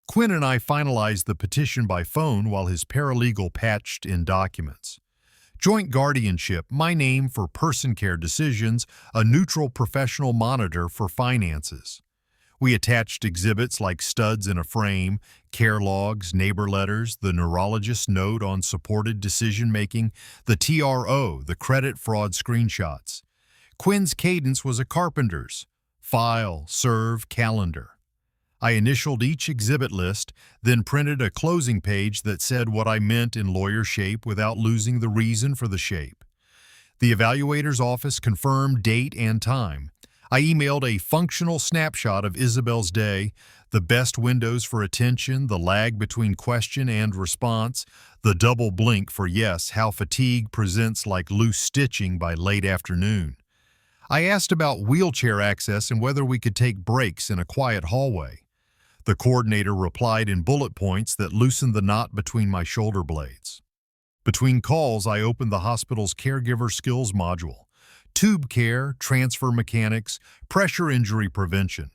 Quinn and I finalized the petition by phone while his paralegal patched in documents. Joint guardianship, my name for person care decisions, a neutral professional monitor for finances. We attached exhibits like studs in a frame, care logs, neighbor letters, the neurologist's note on supported decision-making, the TRO, the credit fraud screenshots. Quinn's cadence was a carpenter's. File, serve, calendar. I initialed each exhibit list, then printed a closing page that said what I meant in lawyer shape without losing the reason for the shape. The evaluator's office confirmed date and time. I emailed a functional snapshot of Isabel's day, the best windows for attention, the lag between question and response, the double blink for yes, how fatigue presents like loose stitching by late afternoon. I asked about wheelchair access and whether we could take breaks in a quiet hallway. The coordinator replied in bullet points that loosened the knot between my shoulder blades. Between calls, I opened the hospital's caregiver skills module. Tube care, transfer mechanics, pressure injury prevention.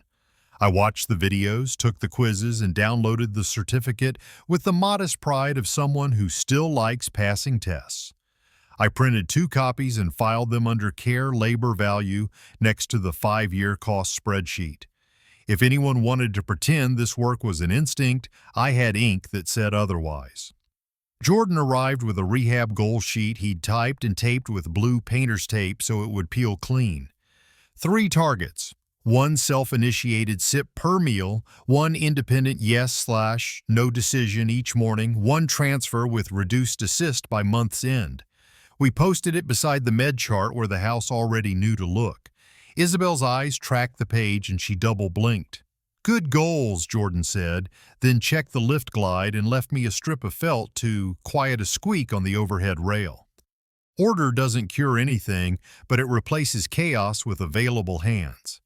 I watched the videos, took the quizzes, and downloaded the certificate with the modest pride of someone who still likes passing tests. I printed 2 copies and filed them under care labor value next to the 5-year cost spreadsheet. If anyone wanted to pretend this work was an instinct, I had ink that said otherwise. Jordan arrived with a rehab goal sheet he'd typed and taped with blue painter's tape so it would peel clean. 3 targets, 1 self-initiated sip per meal, 1 independent yes/no decision each morning, 1 transfer with reduced assist by month's end. We posted it beside the med chart where the house already knew to look. Isabel's eyes tracked the page and she double blinked. Good goals, Jordan said, then checked the lift glide and left me a strip of felt to quiet a squeak on the overhead rail. Order doesn't cure anything, but it replaces chaos with available hands.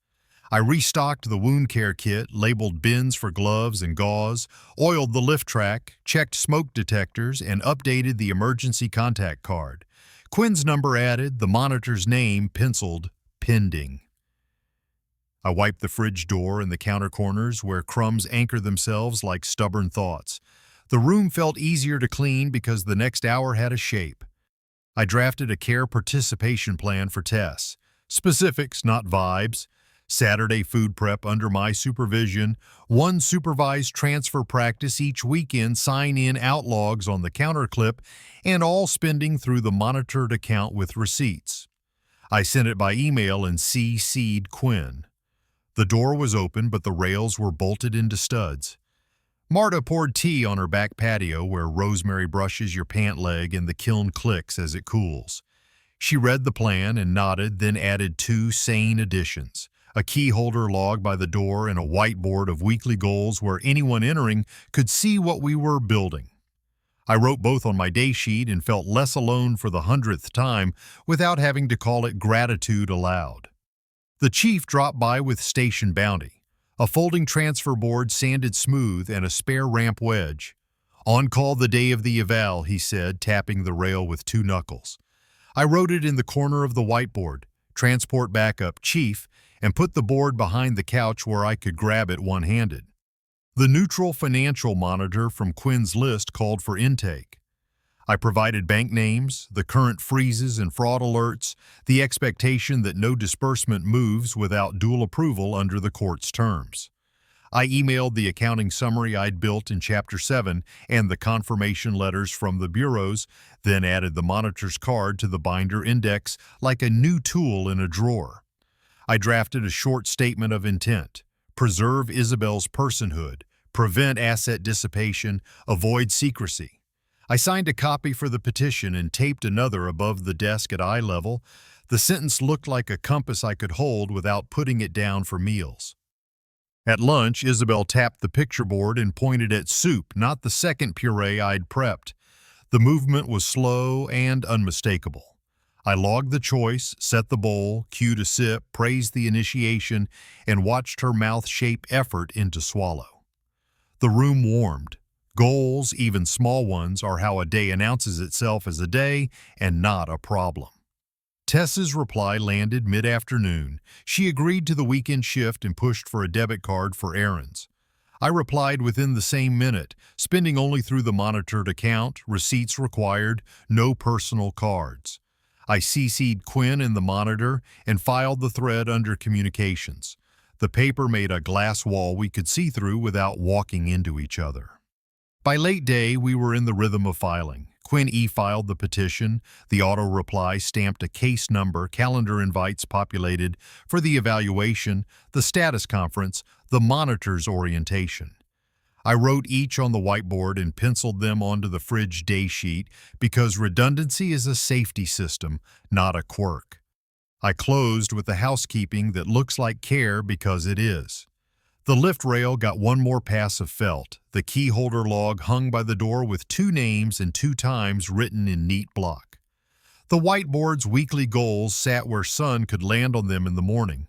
I restocked the wound care kit, labeled bins for gloves and gauze, oiled the lift track, checked smoke detectors, and updated the emergency contact card. Quinn's number added, the monitor's name penciled, pending. I wiped the fridge door and the counter corners where crumbs anchor themselves like stubborn thoughts. The room felt easier to clean because the next hour had a shape. I drafted a care participation plan for Tess. Specifics, not vibes. Saturday food prep under my supervision, one supervised transfer practice each weekend, sign-in out logs on the counter clip, and all spending through the monitored account with receipts. I sent it by email and CC'd Quinn. The door was open, but the rails were bolted into studs. Marta poured tea on her back patio where rosemary brushes your pant leg and the kiln clicks as it cools. She read the plan and nodded, then added 2 sane additions: a key holder log by the door and a whiteboard of weekly goals where anyone entering could see what we were building. I wrote both on my day sheet and felt less alone for the 100th time without having to call it gratitude aloud. The chief dropped by with station bounty, a folding transfer board sanded smooth and a spare ramp wedge. "On call the day of the eval," he said, tapping the rail with 2 knuckles. I wrote it in the corner of the whiteboard, "Transport backup, Chief," and put the board behind the couch where I could grab it one-handed. The neutral financial monitor from Quinn's list called for intake. I provided bank names, the current freezes and fraud alerts, the expectation that no disbursement moves without dual approval under the court's terms. I emailed the accounting summary I'd built in Chapter 7 and the confirmation letters from the bureaus, then added the monitor's card to the binder index like a new tool in a drawer. I drafted a short statement of intent: preserve Isabel's personhood, prevent asset dissipation, avoid secrecy. I signed a copy for the petition and taped another above the desk at eye level. The sentence looked like a compass I could hold without putting it down for meals. At lunch, Isabel tapped the picture board and pointed at soup, not the second puree I'd prepped. The movement was slow and unmistakable. I logged the choice, set the bowl, cued a sip, praised the initiation, and watched her mouth shape effort into swallow. The room warmed. Goals, even small ones, are how a day announces itself as a day and not a problem. Tess's reply landed mid-afternoon. She agreed to the weekend shift and pushed for a debit card for errands. I replied within the same minute, spending only through the monitored account, receipts required, no personal cards. I CC'd Quinn in the monitor and filed the thread under communications. The paper made a glass wall we could see through without walking into each other. By late day, we were in the rhythm of filing. Quinn e-filed the petition, the auto-reply stamped a case number, calendar invites populated for the evaluation, the status conference, the monitor's orientation. I wrote each on the whiteboard and penciled them onto the fridge day sheet because redundancy is a safety system, not a quirk. I closed with the housekeeping that looks like care because it is. The lift rail got one more pass of felt. The key holder log hung by the door with 2 names and 2 times written in neat block. The whiteboard's weekly goals sat where sun could land on them in the morning.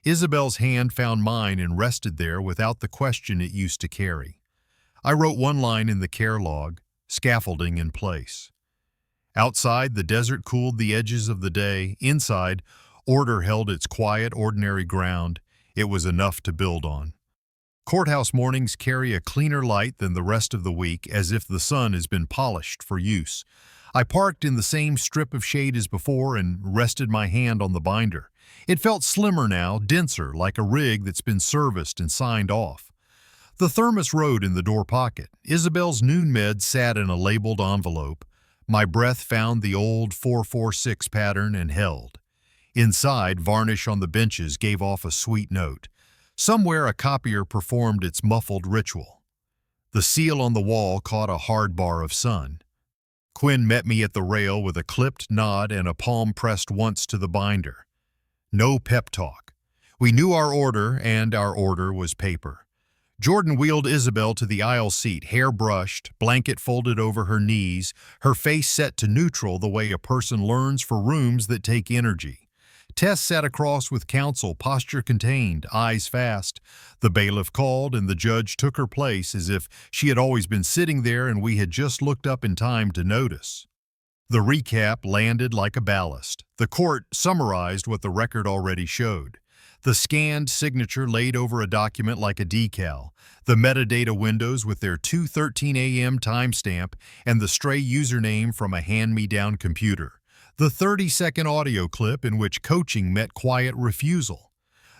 Isabel's hand found mine and rested there without the question it used to carry. I wrote one line in the care log: scaffolding in place. Outside, the desert cooled the edges of the day. Inside, order held its quiet, ordinary ground. It was enough to build on. Courthouse mornings carry a cleaner light than the rest of the week, as if the sun has been polished for use. I parked in the same strip of shade as before and rested my hand on the binder. It felt slimmer now, denser, like a rig that's been serviced and signed off. The thermos rode in the door pocket. Isabel's noon meds sat in a labeled envelope. My breath found the old 446 pattern and held. Inside, varnish on the benches gave off a sweet note. Somewhere a copier performed its muffled ritual. The seal on the wall caught a hard bar of sun. Quinn met me at the rail with a clipped nod and a palm pressed once to the binder. No pep talk. We knew our order, and our order was paper. Jordan wheeled Isabel to the aisle seat, hair brushed, blanket folded over her knees, her face set to neutral the way a person learns for rooms that take energy. Tess sat across with counsel, posture contained, eyes fast. The bailiff called, and the judge took her place as if she had always been sitting there and we had just looked up in time to notice. The recap landed like a ballast. The court summarized what the record already showed. The scanned signature laid over a document like a decal, the metadata windows with their 2:13 a.m. timestamp, and the stray username from a hand-me-down computer. The 30-second audio clip in which coaching met quiet refusal.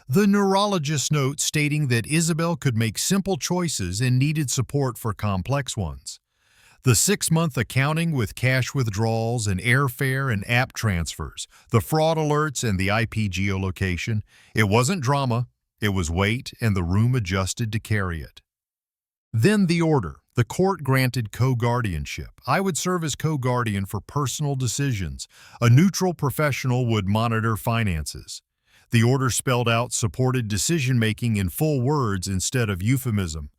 The neurologist's note stating that Isabel could make simple choices and needed support for complex ones. The 6-month accounting with cash withdrawals and airfare and app transfers, the fraud alerts and the IP geolocation. It wasn't drama, it was weight, and the room adjusted to carry it. Then the order. The court granted co-guardianship. I would serve as co-guardian for personal decisions. A neutral professional would monitor finances. The order spelled out supported decision-making in full words instead of euphemism.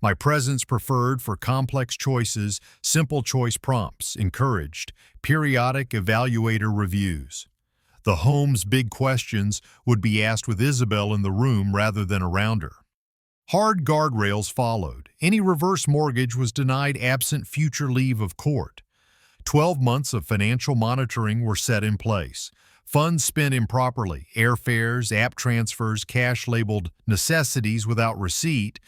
My presence preferred for complex choices, simple choice prompts, encouraged, periodic evaluator reviews. The home's big questions would be asked with Isabel in the room rather than around her. Hard guardrails followed. Any reverse mortgage was denied absent future leave of court. 12 months of financial monitoring were set in place. Funds spent improperly, airfares, app transfers, cash labeled necessities without receipt,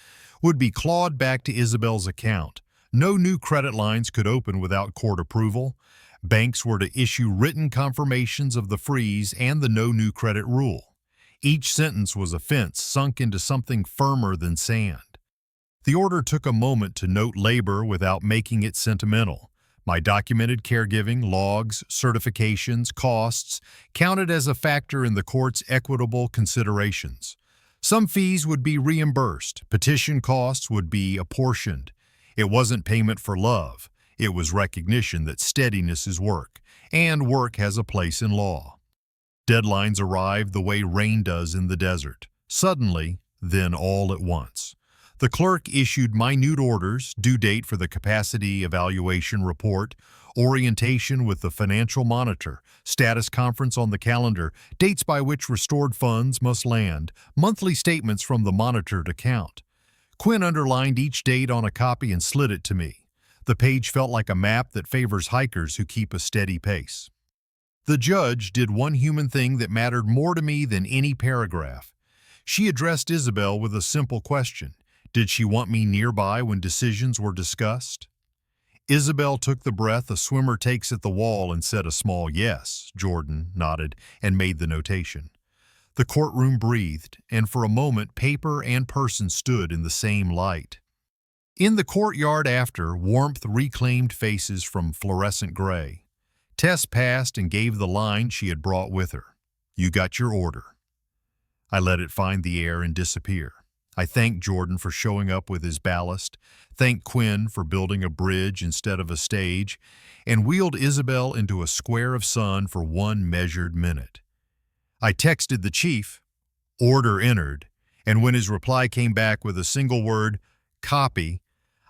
would be clawed back to Isabel's account. No new credit lines could open without court approval. Banks were to issue written confirmations of the freeze and the no new credit rule. Each sentence was a fence sunk into something firmer than sand. The order took a moment to note labor without making it sentimental. My documented caregiving, logs, certifications, costs counted as a factor in the court's equitable considerations. Some fees would be reimbursed, petition costs would be apportioned. It wasn't payment for love, it was recognition that steadiness is work, and work has a place in law. Deadlines arrived the way rain does in the desert, suddenly, then all at once. The clerk issued minute orders, due date for the capacity evaluation report, orientation with the financial monitor, status conference on the calendar, dates by which restored funds must land, monthly statements from the monitored account. Quinn underlined each date on a copy and slid it to me. The page felt like a map that favors hikers who keep a steady pace. The judge did one human thing that mattered more to me than any paragraph. She addressed Isabel with a simple question. Did she want me nearby when decisions were discussed? Isabel took the breath a swimmer takes at the wall and said a small yes. Jordan nodded and made the notation. The courtroom breathed, and for a moment paper and person stood in the same light. In the courtyard after, warmth reclaimed faces from fluorescent gray. Tess passed and gave the line she had brought with her. You got your order. I let it find the air and disappear. I thanked Jordan for showing up with his ballast, thanked Quinn for building a bridge instead of a stage, and wheeled Isabel into a square of sun for one measured minute. I texted the chief, order entered, and when his reply came back with a single word, copy,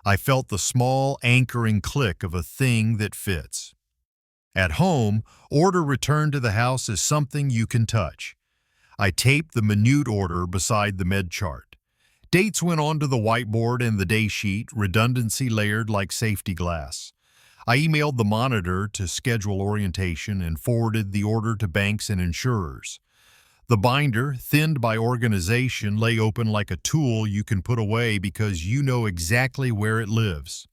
I felt the small anchoring click of a thing that fits. At home, order returned to the house as something you can touch. I taped the minute order beside the med chart. Dates went onto the whiteboard and the day sheet, redundancy layered like safety glass. I emailed the monitor to schedule orientation and forwarded the order to banks and insurers. The binder, thinned by organization, lay open like a tool you can put away because you know exactly where it lives.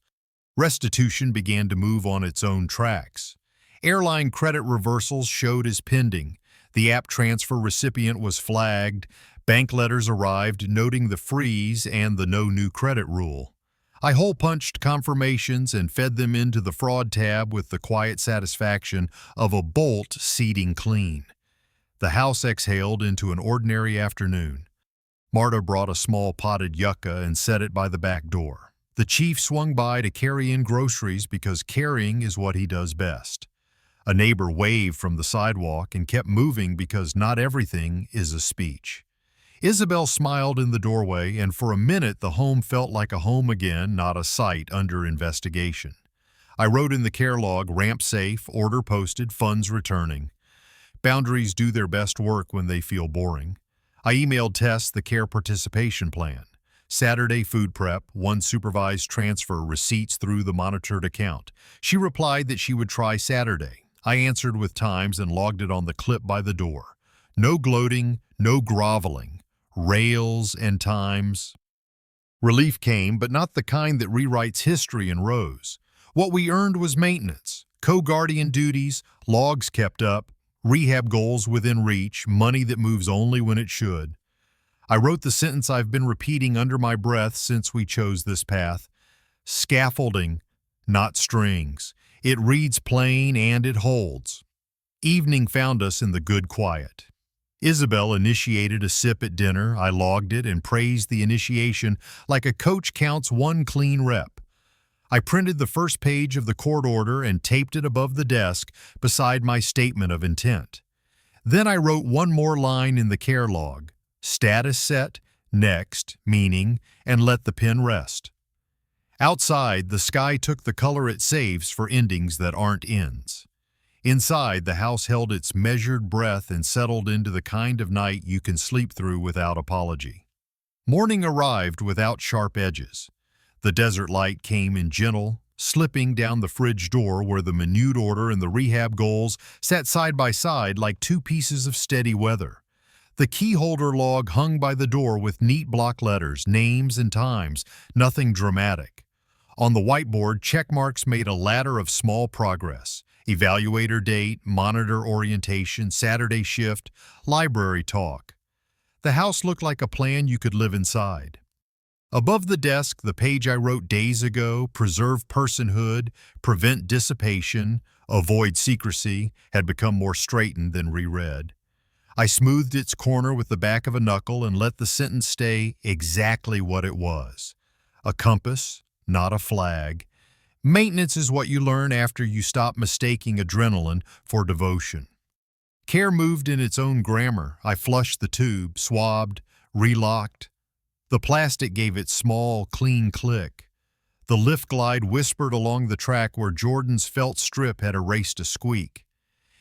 Restitution began to move on its own tracks. Airline credit reversals showed as pending. The app transfer recipient was flagged. Bank letters arrived noting the freeze and the no new credit rule. I hole-punched confirmations and fed them into the fraud tab with the quiet satisfaction of a bolt seating clean. The house exhaled into an ordinary afternoon. Marta brought a small potted yucca and set it by the back door. The chief swung by to carry in groceries because carrying is what he does best. A neighbor waved from the sidewalk and kept moving because not everything is a speech. Isabel smiled in the doorway, and for a minute the home felt like a home again, not a site under investigation. I wrote in the care log, ramp safe, order posted, funds returning. Boundaries do their best work when they feel boring. I emailed Tess the care participation plan. Saturday food prep, one supervised transfer, receipts through the monitored account. She replied that she would try Saturday. I answered with times and logged it on the clip by the door. No gloating, no groveling. Rails and times. Relief came, but not the kind that rewrites history in rows. What we earned was maintenance, co-guardian duties, logs kept up, rehab goals within reach, money that moves only when it should. I wrote the sentence I've been repeating under my breath since we chose this path. Scaffolding, not strings. It reads plain and it holds. Evening found us in the good quiet. Isabel initiated a sip at dinner. I logged it and praised the initiation like a coach counts one clean rep. I printed the first page of the court order and taped it above the desk beside my statement of intent. Then I wrote one more line in the care log. Status set, next, meaning, and let the pen rest. Outside, the sky took the color it saves for endings that aren't ends. Inside, the house held its measured breath and settled into the kind of night you can sleep through without apology. Morning arrived without sharp edges. The desert light came in gentle, slipping down the fridge door where the minute order and the rehab goals sat side by side like two pieces of steady weather. The key holder log hung by the door with neat block letters, names and times, nothing dramatic. On the whiteboard, check marks made a ladder of small progress. Evaluator date, monitor orientation, Saturday shift, library talk. The house looked like a plan you could live inside. Above the desk, the page I wrote days ago, preserve personhood, prevent dissipation, avoid secrecy, had become more straightened than reread. I smoothed its corner with the back of a knuckle and let the sentence stay exactly what it was. A compass, not a flag. Maintenance is what you learn after you stop mistaking adrenaline for devotion. Care moved in its own grammar. I flushed the tube, swabbed, relocked. The plastic gave its small, clean click. The lift glide whispered along the track where Jordan's felt strip had erased a squeak.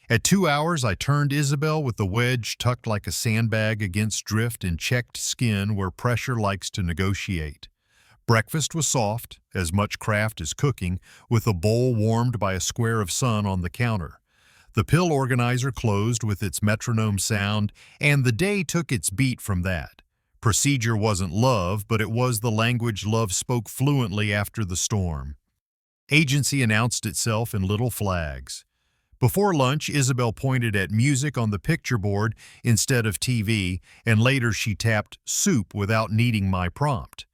At 2 hours, I turned Isabel with the wedge tucked like a sandbag against drift and checked skin where pressure likes to negotiate. Breakfast was soft, as much craft as cooking, with a bowl warmed by a square of sun on the counter. The pill organizer closed with its metronome sound, and the day took its beat from that. Procedure wasn't love, but it was the language love spoke fluently after the storm. Agency announced itself in little flags. Before lunch, Isabel pointed at music on the picture board instead of TV, and later she tapped soup without needing my prompt.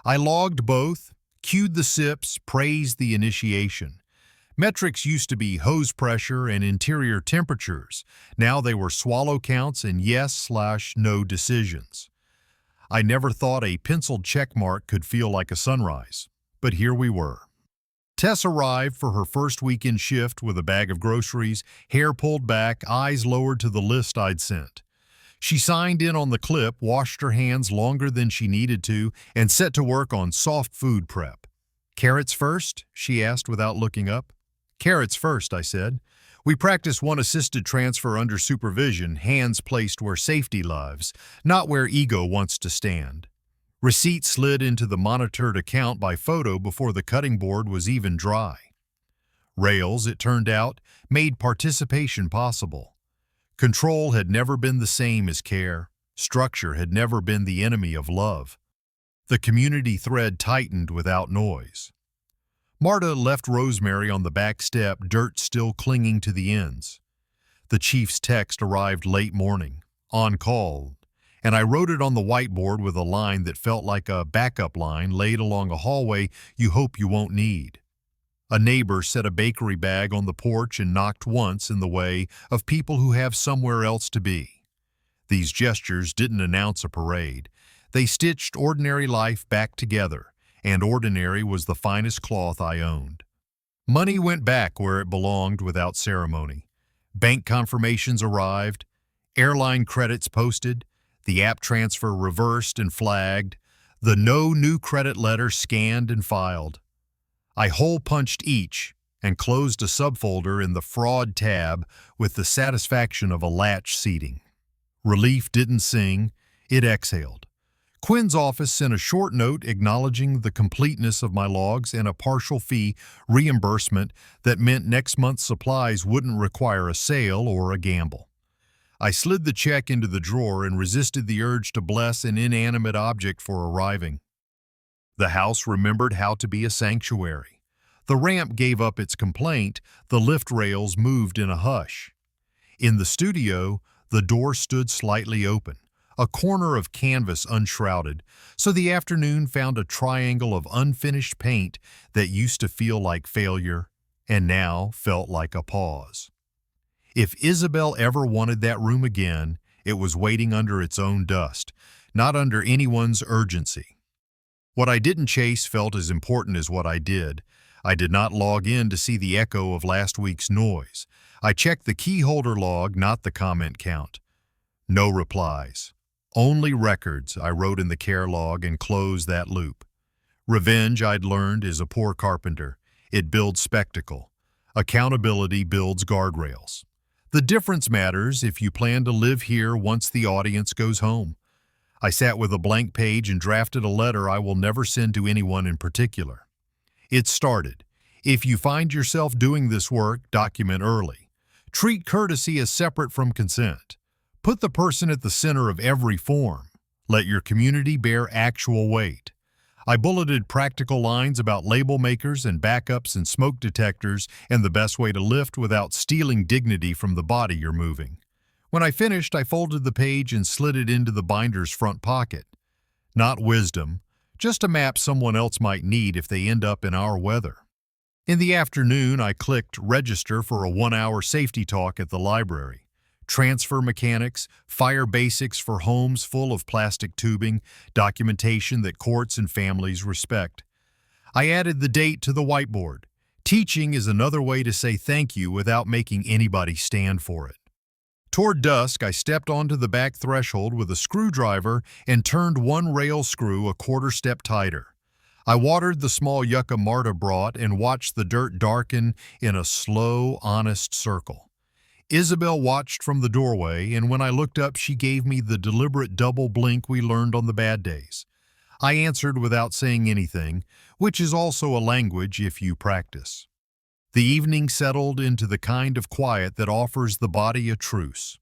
I logged both, cued the sips, praised the initiation. Metrics used to be hose pressure and interior temperatures. Now they were swallow counts and yes/no decisions. I never thought a penciled checkmark could feel like a sunrise, but here we were. Tess arrived for her first weekend shift with a bag of groceries, hair pulled back, eyes lowered to the list I'd sent. She signed in on the clip, washed her hands longer than she needed to, and set to work on soft food prep. "Carrots first?" she asked without looking up. "Carrots first," I said. We practice one assisted transfer under supervision, hands placed where safety lives, not where ego wants to stand. Receipt slid into the monitored account by photo before the cutting board was even dry. Rails, it turned out, made participation possible. Control had never been the same as care. Structure had never been the enemy of love. The community thread tightened without noise. Marta left Rosemary on the back step, dirt still clinging to the ends. The chief's text arrived late morning, on call, and I wrote it on the whiteboard with a line that felt like a backup line laid along a hallway you hope you won't need. A neighbor set a bakery bag on the porch and knocked once in the way of people who have somewhere else to be. These gestures didn't announce a parade. They stitched ordinary life back together, and ordinary was the finest cloth I owned. Money went back where it belonged without ceremony. Bank confirmations arrived, airline credits posted, the app transfer reversed and flagged, the no new credit letter scanned and filed. I hole-punched each and closed a subfolder in the fraud tab with the satisfaction of a latch seating. Relief didn't sing, it exhaled. Quinn's office sent a short note acknowledging the completeness of my logs and a partial fee reimbursement that meant next month's supplies wouldn't require a sale or a gamble. I slid the check into the drawer and resisted the urge to bless an inanimate object for arriving. The house remembered how to be a sanctuary. The ramp gave up its complaint, the lift rails moved in a hush. In the studio, the door stood slightly open, a corner of canvas unshrouded, so the afternoon found a triangle of unfinished paint that used to feel like failure and now felt like a pause. If Isabel ever wanted that room again, it was waiting under its own dust, not under anyone's urgency. What I didn't chase felt as important as what I did. I did not log in to see the echo of last week's noise. I checked the key holder log, not the comment count. No replies. Only records, I wrote in the care log and closed that loop. Revenge, I'd learned, is a poor carpenter. It builds spectacle. Accountability builds guardrails. The difference matters if you plan to live here once the audience goes home. I sat with a blank page and drafted a letter I will never send to anyone in particular. It started, if you find yourself doing this work, document early. Treat courtesy as separate from consent. Put the person at the center of every form. Let your community bear actual weight. I bulleted practical lines about label makers and backups and smoke detectors and the best way to lift without stealing dignity from the body you're moving. When I finished, I folded the page and slid it into the binder's front pocket. Not wisdom, just a map someone else might need if they end up in our weather. In the afternoon, I clicked register for a 1-hour safety talk at the library. Transfer mechanics, fire basics for homes full of plastic tubing, documentation that courts and families respect. I added the date to the whiteboard. Teaching is another way to say thank you without making anybody stand for it. Toward dusk, I stepped onto the back threshold with a screwdriver and turned one rail screw a quarter step tighter. I watered the small yucca Marta brought and watched the dirt darken in a slow, honest circle. Isabel watched from the doorway, and when I looked up, she gave me the deliberate double blink we learned on the bad days. I answered without saying anything, which is also a language if you practice. The evening settled into the kind of quiet that offers the body a truce.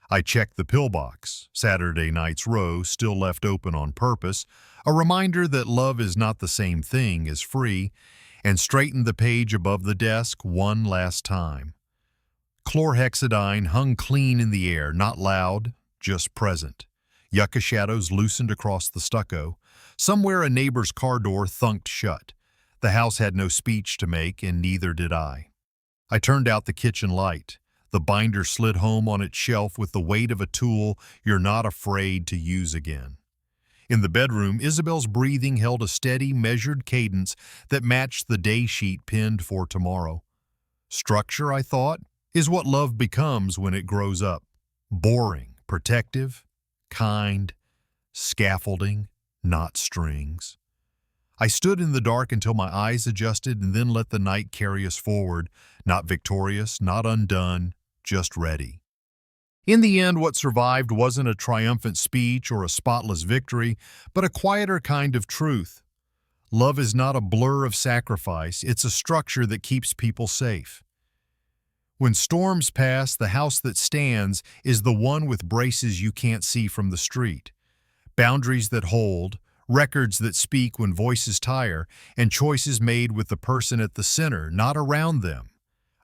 I checked the pillbox, Saturday night's row still left open on purpose, a reminder that love is not the same thing as free, and straightened the page above the desk one last time. Chlorhexidine hung clean in the air, not loud, just present. Yucca shadows loosened across the stucco. Somewhere a neighbor's car door thunked shut. The house had no speech to make, and neither did I. I turned out the kitchen light. The binder slid home on its shelf with the weight of a tool you're not afraid to use again. In the bedroom, Isabel's breathing held a steady, measured cadence that matched the day sheet pinned for tomorrow. Structure, I thought, is what love becomes when it grows up. Boring, protective, kind, scaffolding, not strings. I stood in the dark until my eyes adjusted and then let the night carry us forward, not victorious, not undone, just ready. In the end, what survived wasn't a triumphant speech or a spotless victory, but a quieter kind of truth. Love is not a blur of sacrifice, it's a structure that keeps people safe. When storms pass, the house that stands is the one with braces you can't see from the street. Boundaries that hold, records that speak when voices tire, and choices made with the person at the center, not around them.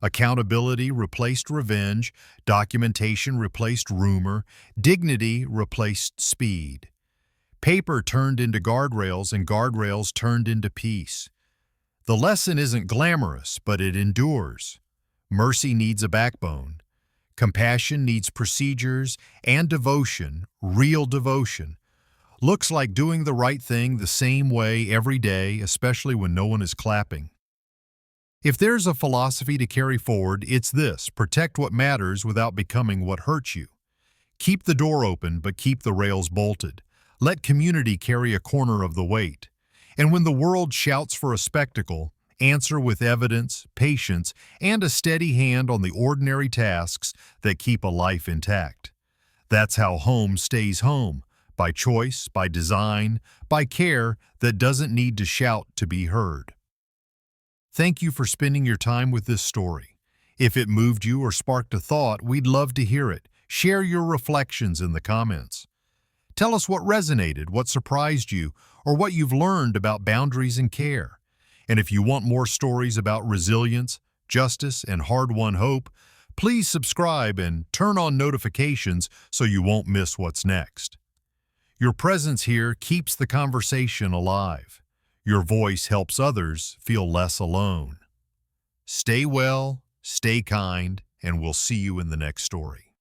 Accountability replaced revenge, documentation replaced rumor, dignity replaced speed. Paper turned into guardrails, and guardrails turned into peace. The lesson isn't glamorous, but it endures. Mercy needs a backbone. Compassion needs procedures, and devotion, real devotion, looks like doing the right thing the same way every day, especially when no one is clapping. If there's a philosophy to carry forward, it's this: protect what matters without becoming what hurts you. Keep the door open, but keep the rails bolted. Let community carry a corner of the weight. And when the world shouts for a spectacle, answer with evidence, patience, and a steady hand on the ordinary tasks that keep a life intact. That's how home stays home, by choice, by design, by care that doesn't need to shout to be heard. Thank you for spending your time with this story. If it moved you or sparked a thought, we'd love to hear it. Share your reflections in the comments. Tell us what resonated, what surprised you, or what you've learned about boundaries and care. And if you want more stories about resilience, justice, and hard-won hope, please subscribe and turn on notifications so you won't miss what's next. Your presence here keeps the conversation alive. Your voice helps others feel less alone. Stay well, stay kind, and we'll see you in the next story.